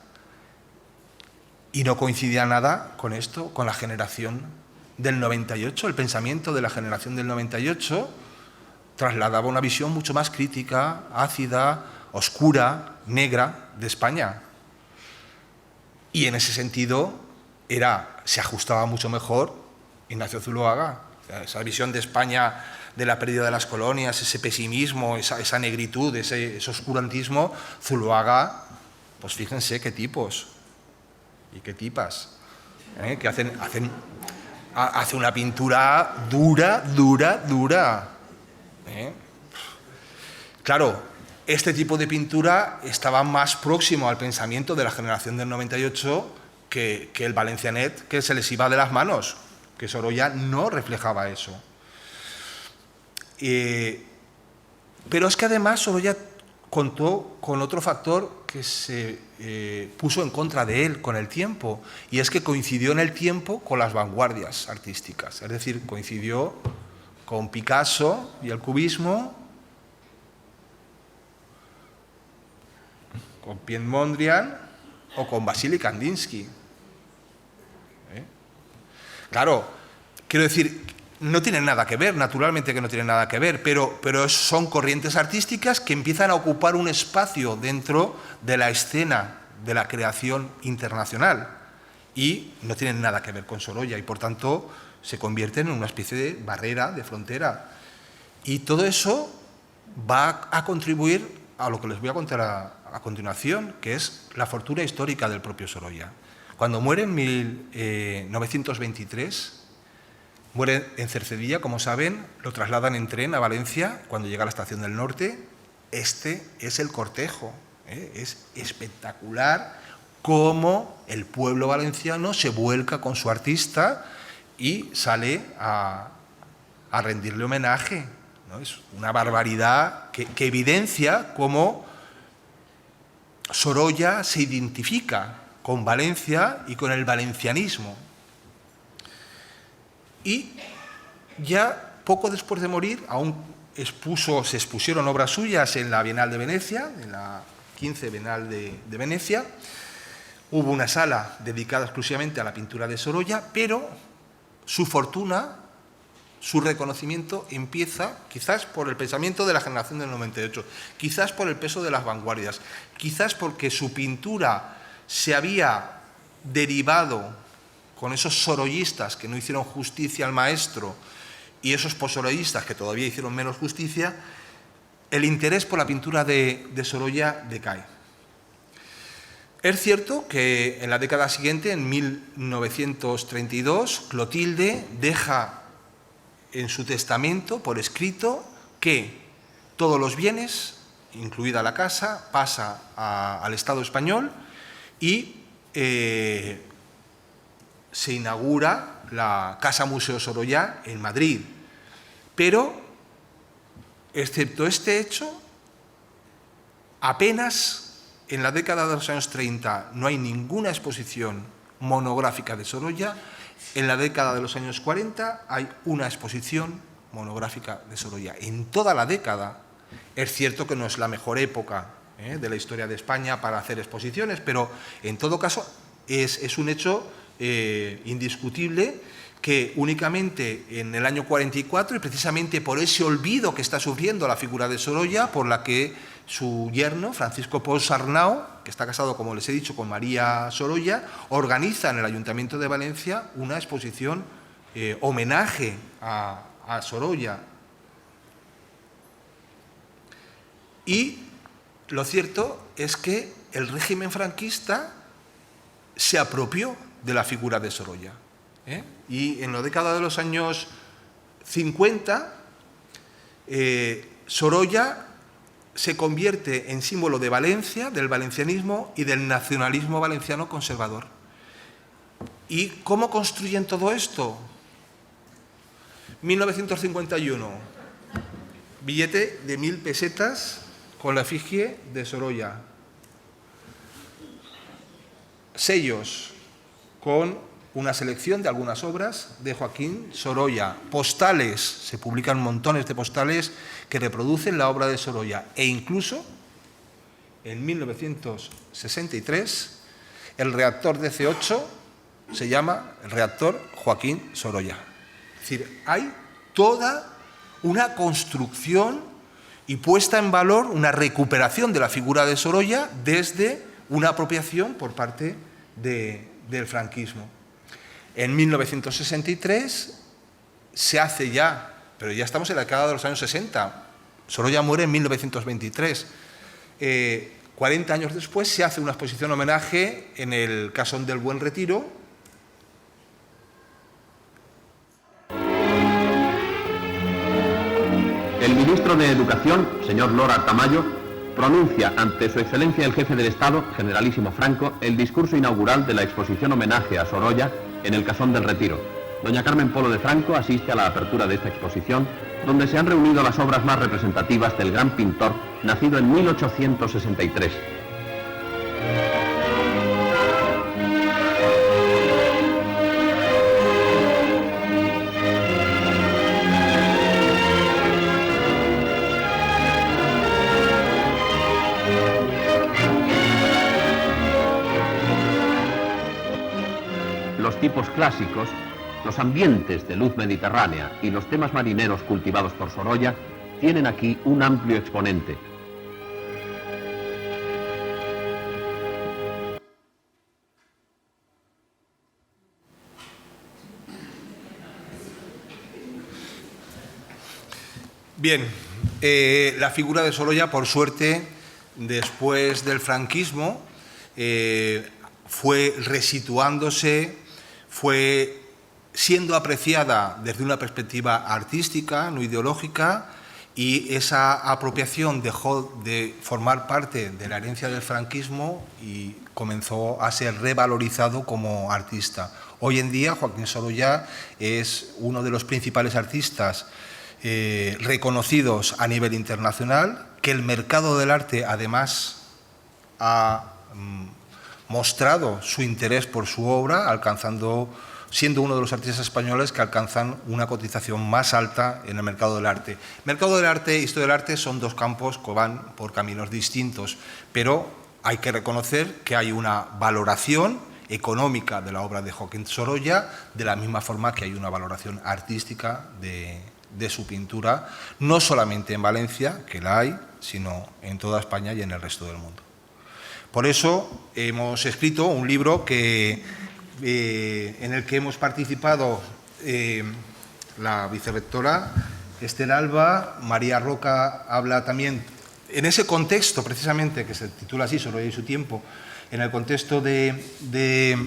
Y no coincidía nada con esto, con la generación del 98. El pensamiento de la generación del 98 trasladaba una visión mucho más crítica, ácida, oscura, negra de España. Y en ese sentido se ajustaba mucho mejor Ignacio Zuloaga. O sea, esa visión de España, de la pérdida de las colonias, ese pesimismo, esa negritud, ese oscurantismo, Zuloaga, pues fíjense qué tipos y qué tipas, que hace una pintura dura. Claro, este tipo de pintura estaba más próximo al pensamiento de la generación del 98 que el Valencianet, que se les iba de las manos, que Sorolla no reflejaba eso. Pero es que además Sorolla contó con otro factor que se puso en contra de él con el tiempo, y es que coincidió en el tiempo con las vanguardias artísticas, es decir, coincidió con Picasso y el cubismo, con Piet Mondrian o con Vasily Kandinsky. Claro, quiero decir, no tienen nada que ver, naturalmente que no tienen nada que ver, pero son corrientes artísticas que empiezan a ocupar un espacio dentro de la escena de la creación internacional y no tienen nada que ver con Sorolla y por tanto se convierten en una especie de barrera, de frontera. Y todo eso va a contribuir a lo que les voy a contar a continuación, que es la fortuna histórica del propio Sorolla. Cuando muere en 1923, muere en Cercedilla, como saben, lo trasladan en tren a Valencia. Cuando llega a la Estación del Norte, este es el cortejo. Es espectacular cómo el pueblo valenciano se vuelca con su artista y sale a rendirle homenaje, ¿no? Es una barbaridad que evidencia cómo Sorolla se identifica con Valencia y con el valencianismo. Y ya poco después de morir, aún se expusieron obras suyas en la Bienal de Venecia, en la 15 Bienal de Venecia. Hubo una sala dedicada exclusivamente a la pintura de Sorolla, pero su fortuna, su reconocimiento empieza quizás por el pensamiento de la generación del 98, quizás por el peso de las vanguardias, quizás porque su pintura se había derivado con esos sorollistas que no hicieron justicia al maestro y esos possorollistas que todavía hicieron menos justicia, el interés por la pintura de Sorolla decae. Es cierto que en la década siguiente, en 1932, Clotilde deja en su testamento, por escrito, que todos los bienes, incluida la casa, pasa al Estado español y se inaugura la Casa Museo Sorolla en Madrid. Pero, excepto este hecho, apenas en la década de los años 30 no hay ninguna exposición monográfica de Sorolla. En la década de los años 40 hay una exposición monográfica de Sorolla. En toda la década, es cierto que no es la mejor época de la historia de España para hacer exposiciones, pero en todo caso es un hecho indiscutible que únicamente en el año 44, y precisamente por ese olvido que está sufriendo la figura de Sorolla, por la que su yerno, Francisco Pons Arnau, que está casado, como les he dicho, con María Sorolla, organiza en el Ayuntamiento de Valencia una exposición homenaje a Sorolla. Y lo cierto es que el régimen franquista se apropió de la figura de Sorolla. Y en la década de los años 50, Sorolla se convierte en símbolo de Valencia, del valencianismo y del nacionalismo valenciano conservador. ¿Y cómo construyen todo esto? 1951, billete de 1000 pesetas con la efigie de Sorolla. Sellos con una selección de algunas obras de Joaquín Sorolla. Postales, se publican montones de postales que reproducen la obra de Sorolla. E incluso, en 1963, el reactor DC-8 se llama el reactor Joaquín Sorolla. Es decir, hay toda una construcción y puesta en valor, una recuperación de la figura de Sorolla desde una apropiación por parte del franquismo. En 1963 se hace ya, pero ya estamos en la década de los años 60, Sorolla muere en 1923, 40 años después se hace una exposición homenaje en el Casón del Buen Retiro. El ministro de Educación, señor Lora Tamayo, pronuncia ante su excelencia el jefe del Estado, generalísimo Franco, el discurso inaugural de la exposición homenaje a Sorolla en el Casón del Retiro. Doña Carmen Polo de Franco asiste a la apertura de esta exposición, donde se han reunido las obras más representativas del gran pintor, nacido en 1863. Los tipos clásicos, los ambientes de luz mediterránea y los temas marineros cultivados por Sorolla tienen aquí un amplio exponente. Bien, la figura de Sorolla, por suerte, después del franquismo, fue resituándose, fue siendo apreciada desde una perspectiva artística, no ideológica, y esa apropiación dejó de formar parte de la herencia del franquismo y comenzó a ser revalorizado como artista. Hoy en día Joaquín Sorolla es uno de los principales artistas reconocidos a nivel internacional, que el mercado del arte además ha mostrado su interés por su obra, siendo uno de los artistas españoles que alcanzan una cotización más alta en el mercado del arte. Mercado del arte e historia del arte son dos campos que van por caminos distintos, pero hay que reconocer que hay una valoración económica de la obra de Joaquín Sorolla, de la misma forma que hay una valoración artística de su pintura, no solamente en Valencia, que la hay, sino en toda España y en el resto del mundo. Por eso hemos escrito un libro en el que hemos participado la vicerrectora Esther Alba, María Roca habla también, en ese contexto precisamente, que se titula así, Sorolla y su tiempo, En el contexto del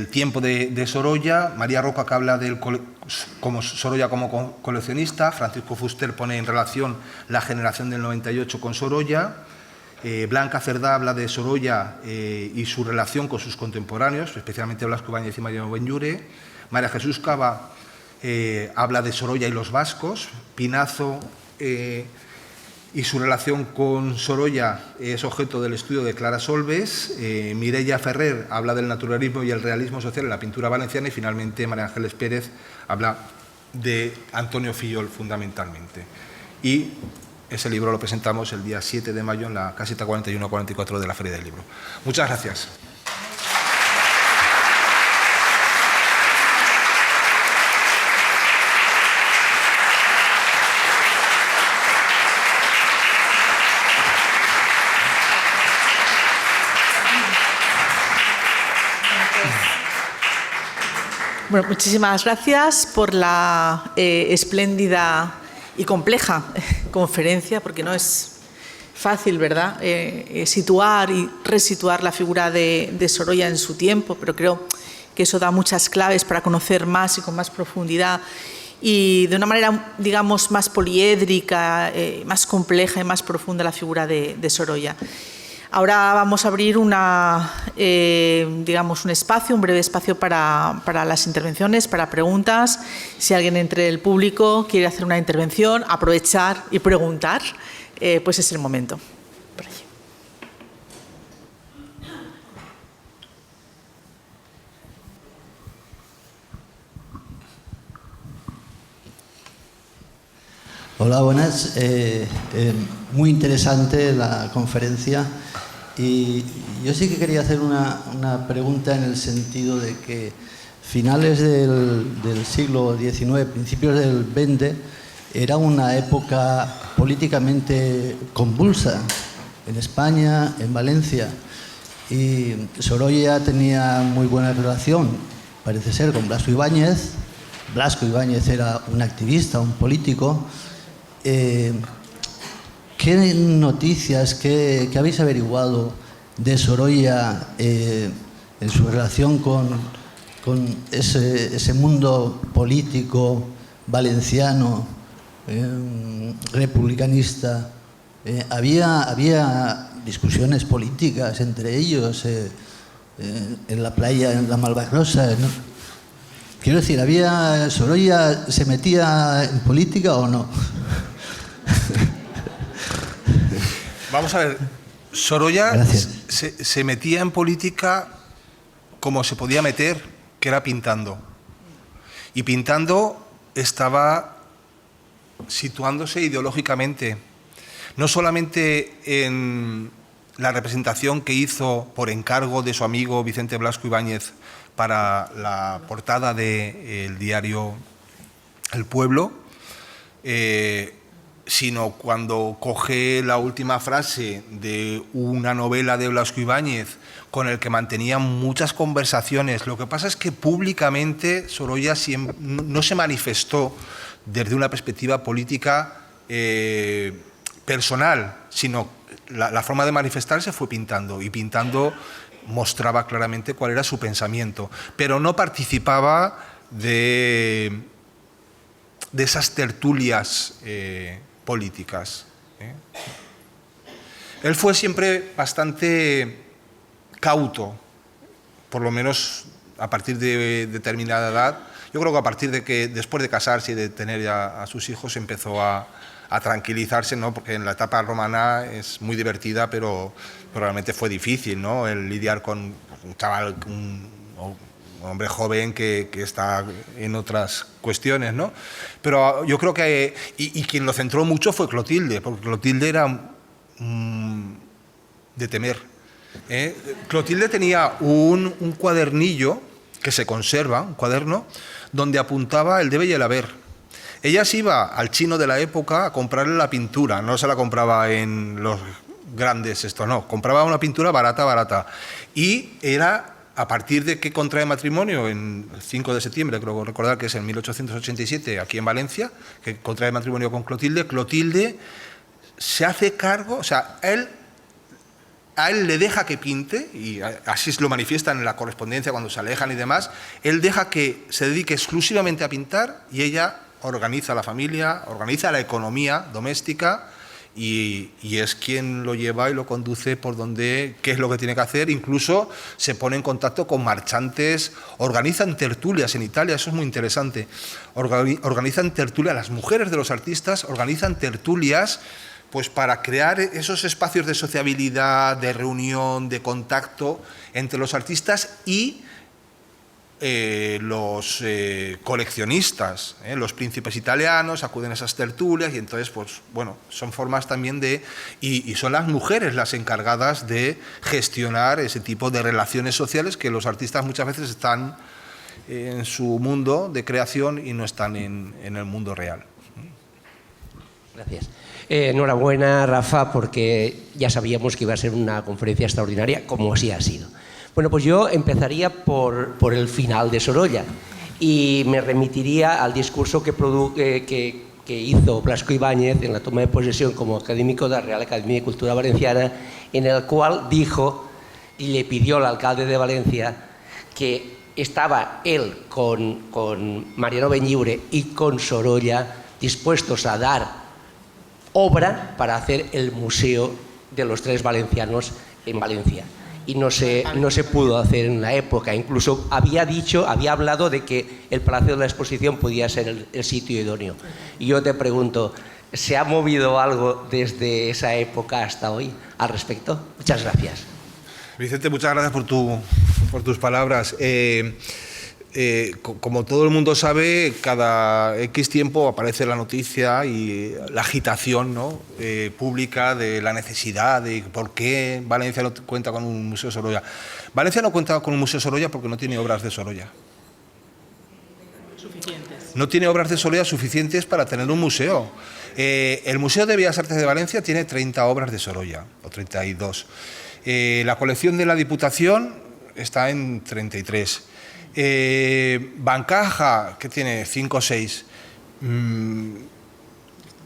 tiempo de Sorolla, María Roca, que habla como Sorolla como coleccionista, Francisco Fuster pone en relación la generación del 98 con Sorolla, Blanca Cerdá habla de Sorolla y su relación con sus contemporáneos, especialmente Blasco Ibáñez y Mariano Benlliure, María Jesús Cava habla de Sorolla y los vascos, Pinazo y su relación con Sorolla es objeto del estudio de Clara Solbes, Mireia Ferrer habla del naturalismo y el realismo social en la pintura valenciana y finalmente María Ángeles Pérez habla de Antonio Fillol fundamentalmente. Y ese libro lo presentamos el día 7 de mayo en la caseta 41-44 de la Feria del Libro. Muchas gracias. Bueno, muchísimas gracias por la espléndida y compleja conferencia, porque no es fácil, ¿verdad?, situar y resituar la figura de Sorolla en su tiempo, pero creo que eso da muchas claves para conocer más y con más profundidad y de una manera, digamos, más poliédrica, más compleja y más profunda la figura de Sorolla. Ahora vamos a abrir digamos, un breve espacio para las intervenciones, para preguntas. Si alguien entre el público quiere hacer una intervención, aprovechar y preguntar, pues es el momento. Por allí. Hola, buenas. Muy interesante la conferencia. Y yo sí que quería hacer una pregunta en el sentido de que finales del siglo XIX, principios del XX, era una época políticamente convulsa en España, en Valencia, y Sorolla tenía muy buena relación, parece ser, con Blasco Ibáñez. Blasco Ibáñez era un activista, un político. ¿Qué noticias, qué habéis averiguado de Sorolla en su relación con ese mundo político valenciano, republicanista? Había discusiones políticas entre ellos en la playa, en la Malvarrosa, ¿no? Quiero decir, ¿Sorolla se metía en política o no? Vamos a ver, Sorolla se se metía en política como se podía meter, que era pintando. Y pintando estaba situándose ideológicamente, no solamente en la representación que hizo por encargo de su amigo Vicente Blasco Ibáñez para la portada del diario El Pueblo, sino cuando coge la última frase de una novela de Blasco Ibáñez con el que mantenía muchas conversaciones. Lo que pasa es que públicamente Sorolla no se manifestó desde una perspectiva política personal, sino la forma de manifestarse fue pintando, y pintando mostraba claramente cuál era su pensamiento, pero no participaba de esas tertulias políticas. Él fue siempre bastante cauto, por lo menos a partir de determinada edad. Yo creo que a partir de que después de casarse y de tener ya a sus hijos empezó a tranquilizarse, ¿no? Porque en la etapa romana es muy divertida, pero realmente fue difícil, ¿no? El lidiar con un chaval, un hombre joven que está en otras cuestiones, ¿no? Pero yo creo que y quien lo centró mucho fue Clotilde, porque Clotilde era de temer. Clotilde tenía un cuadernillo que se conserva, un cuaderno, donde apuntaba el debe y el haber. Ella se iba al chino de la época a comprarle la pintura, no se la compraba en los grandes no, compraba una pintura barata. Y era a partir de que contrae matrimonio, en el 5 de septiembre, creo recordar que es en 1887, aquí en Valencia, que contrae matrimonio con Clotilde, Clotilde se hace cargo, o sea, él a él le deja que pinte, y así lo manifiestan en la correspondencia cuando se alejan y demás, él deja que se dedique exclusivamente a pintar y ella organiza la familia, organiza la economía doméstica y es quien lo lleva y lo conduce por donde, qué es lo que tiene que hacer, incluso se pone en contacto con marchantes, organizan tertulias en Italia, eso es muy interesante, organizan tertulias, las mujeres de los artistas organizan tertulias pues para crear esos espacios de sociabilidad, de reunión, de contacto entre los artistas y los coleccionistas, los príncipes italianos acuden a esas tertulias y entonces, pues bueno, son formas también de... Y son las mujeres las encargadas de gestionar ese tipo de relaciones sociales que los artistas muchas veces están en su mundo de creación y no están en el mundo real. Gracias. Enhorabuena, Rafa, porque ya sabíamos que iba a ser una conferencia extraordinaria, como así ha sido. Bueno, pues yo empezaría por el final de Sorolla y me remitiría al discurso que hizo Blasco Ibáñez en la toma de posesión como académico de la Real Academia de Cultura Valenciana, en el cual dijo y le pidió al alcalde de Valencia que estaba él con Mariano Benlliure y con Sorolla dispuestos a dar obra para hacer el Museo de los Tres Valencianos en Valencia. Y no se pudo hacer en la época. Incluso había hablado de que el Palacio de la Exposición podía ser el sitio idóneo. Y yo te pregunto, ¿se ha movido algo desde esa época hasta hoy al respecto? Muchas gracias. Vicente, muchas gracias por tus palabras. Como todo el mundo sabe, cada X tiempo aparece la noticia y la agitación, ¿no? Pública de la necesidad de por qué Valencia no cuenta con un Museo Sorolla. Valencia no cuenta con un Museo Sorolla porque no tiene obras de Sorolla. Suficientes. No tiene obras de Sorolla suficientes para tener un museo. El Museo de Bellas Artes de Valencia tiene 30 obras de Sorolla, o 32. La colección de la Diputación está en 33. Bancaja, que tiene 5 o 6,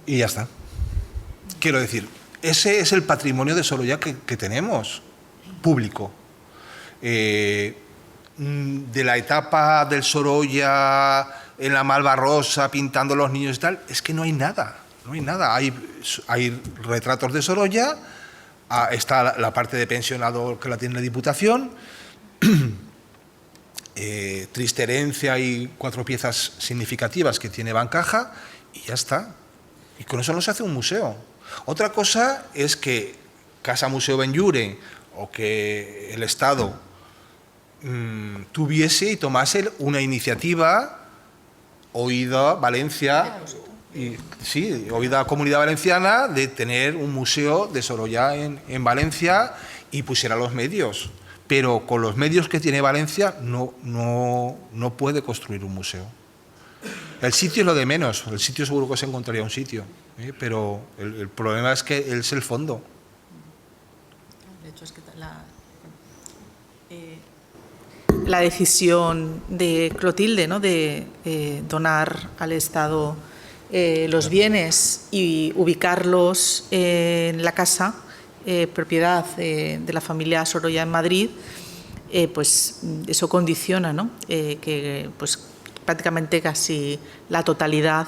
y ya está. Quiero decir, ese es el patrimonio de Sorolla que tenemos, público. De la etapa del Sorolla en la Malvarrosa, pintando a los niños y tal, es que no hay nada, no hay nada. Hay retratos de Sorolla, está la parte de pensionado que la tiene la Diputación, Triste Herencia y 4 piezas significativas que tiene Bancaja y ya está. Y con eso no se hace un museo. Otra cosa es que Casa Museo Benlliure o que el Estado tuviese y tomase una iniciativa oída Valencia, oída Comunidad Valenciana, de tener un museo de Sorolla en Valencia y pusiera los medios. Pero con los medios que tiene Valencia no puede construir un museo. El sitio es lo de menos, el sitio seguro que se encontraría un sitio, pero el problema es que es el fondo. De hecho, es que la decisión de Clotilde, ¿no?, de donar al Estado los bienes y ubicarlos en la casa, propiedad de la familia Sorolla en Madrid, pues eso condiciona, ¿no?, que pues prácticamente casi la totalidad,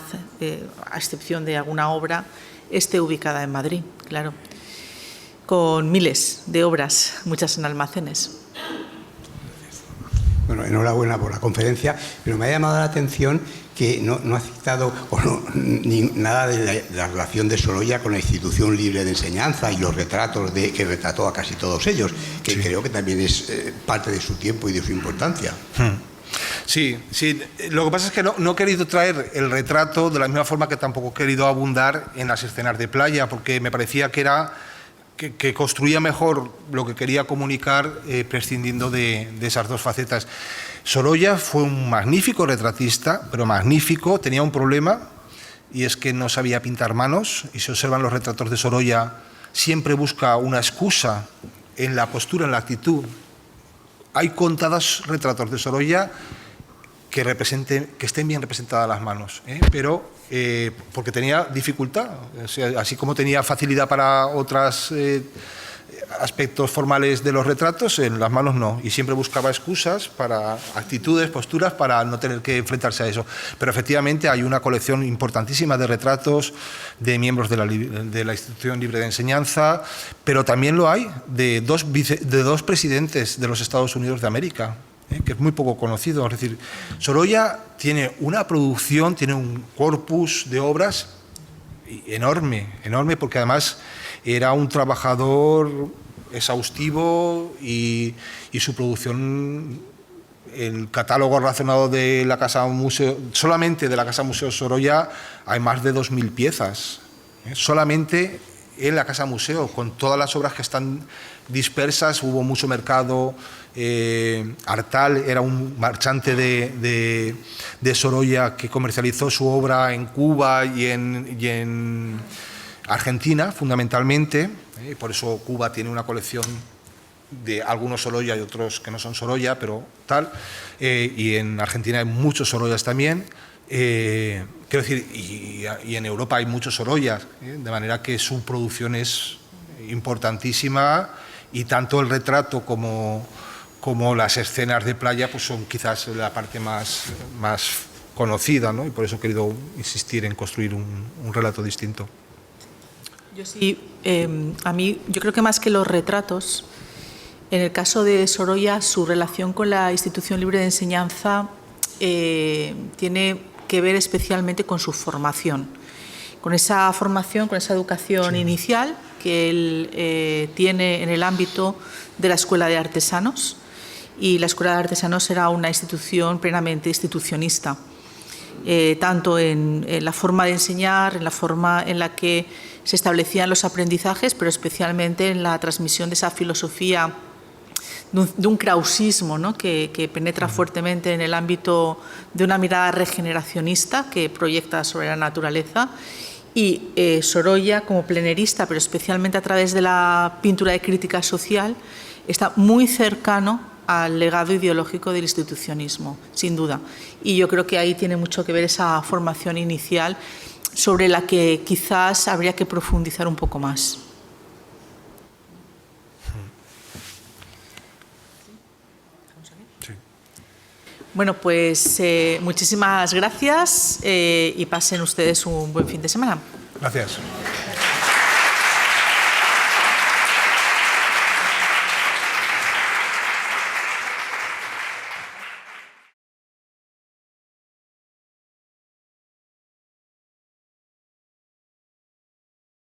a excepción de alguna obra, esté ubicada en Madrid, claro, con miles de obras, muchas en almacenes. Bueno, enhorabuena por la conferencia, pero me ha llamado la atención que no ha citado nada de la relación de Sorolla con la institución libre de enseñanza y los retratos que retrató a casi todos ellos, que sí, creo que también es parte de su tiempo y de su importancia. Sí, lo que pasa es que no he querido traer el retrato de la misma forma que tampoco he querido abundar en las escenas de playa, porque me parecía que construía mejor lo que quería comunicar prescindiendo de esas dos facetas. Sorolla fue un magnífico retratista, pero magnífico, tenía un problema y es que no sabía pintar manos, y si observan los retratos de Sorolla siempre busca una excusa en la postura, en la actitud. Hay contados retratos de Sorolla que estén bien representadas las manos, pero porque tenía dificultad, o sea, así como tenía facilidad para otras aspectos formales de los retratos, en las manos no, y siempre buscaba excusas para actitudes, posturas, para no tener que enfrentarse a eso. Pero efectivamente hay una colección importantísima de retratos de miembros de la Institución Libre de Enseñanza, pero también lo hay de dos presidentes de los Estados Unidos de América, que es muy poco conocido. Es decir, Sorolla tiene una producción, tiene un corpus de obras enorme, enorme, porque además era un trabajador exhaustivo y su producción, el catálogo relacionado de la Casa Museo, solamente de la Casa Museo Sorolla hay más de 2.000 piezas, solamente en la Casa Museo, con todas las obras que están dispersas. Hubo mucho mercado. Artal era un marchante de Sorolla que comercializó su obra en Cuba y en Argentina, fundamentalmente. Por eso Cuba tiene una colección de algunos Sorolla y otros que no son Sorolla, pero tal. Y en Argentina hay muchos Sorollas también. Quiero decir, y en Europa hay muchos Sorollas, de manera que su producción es importantísima, y tanto el retrato como las escenas de playa pues son quizás la parte más conocida, ¿no? Y por eso he querido insistir en construir un relato distinto. Yo sí, yo creo que más que los retratos, en el caso de Sorolla, su relación con la Institución Libre de Enseñanza tiene que ver especialmente con su formación, con esa formación, con esa educación inicial que él tiene en el ámbito de la Escuela de Artesanos, y la Escuela de Artesanos era una institución plenamente institucionista, tanto en la forma de enseñar, en la forma en la que se establecían los aprendizajes, pero especialmente en la transmisión de esa filosofía de un krausismo, ¿no? que penetra fuertemente en el ámbito de una mirada regeneracionista que proyecta sobre la naturaleza. Y Sorolla, como plenerista, pero especialmente a través de la pintura de crítica social, está muy cercano al legado ideológico del institucionismo, sin duda. Y yo creo que ahí tiene mucho que ver esa formación inicial, sobre la que quizás habría que profundizar un poco más. Bueno, pues muchísimas gracias y pasen ustedes un buen fin de semana. Gracias.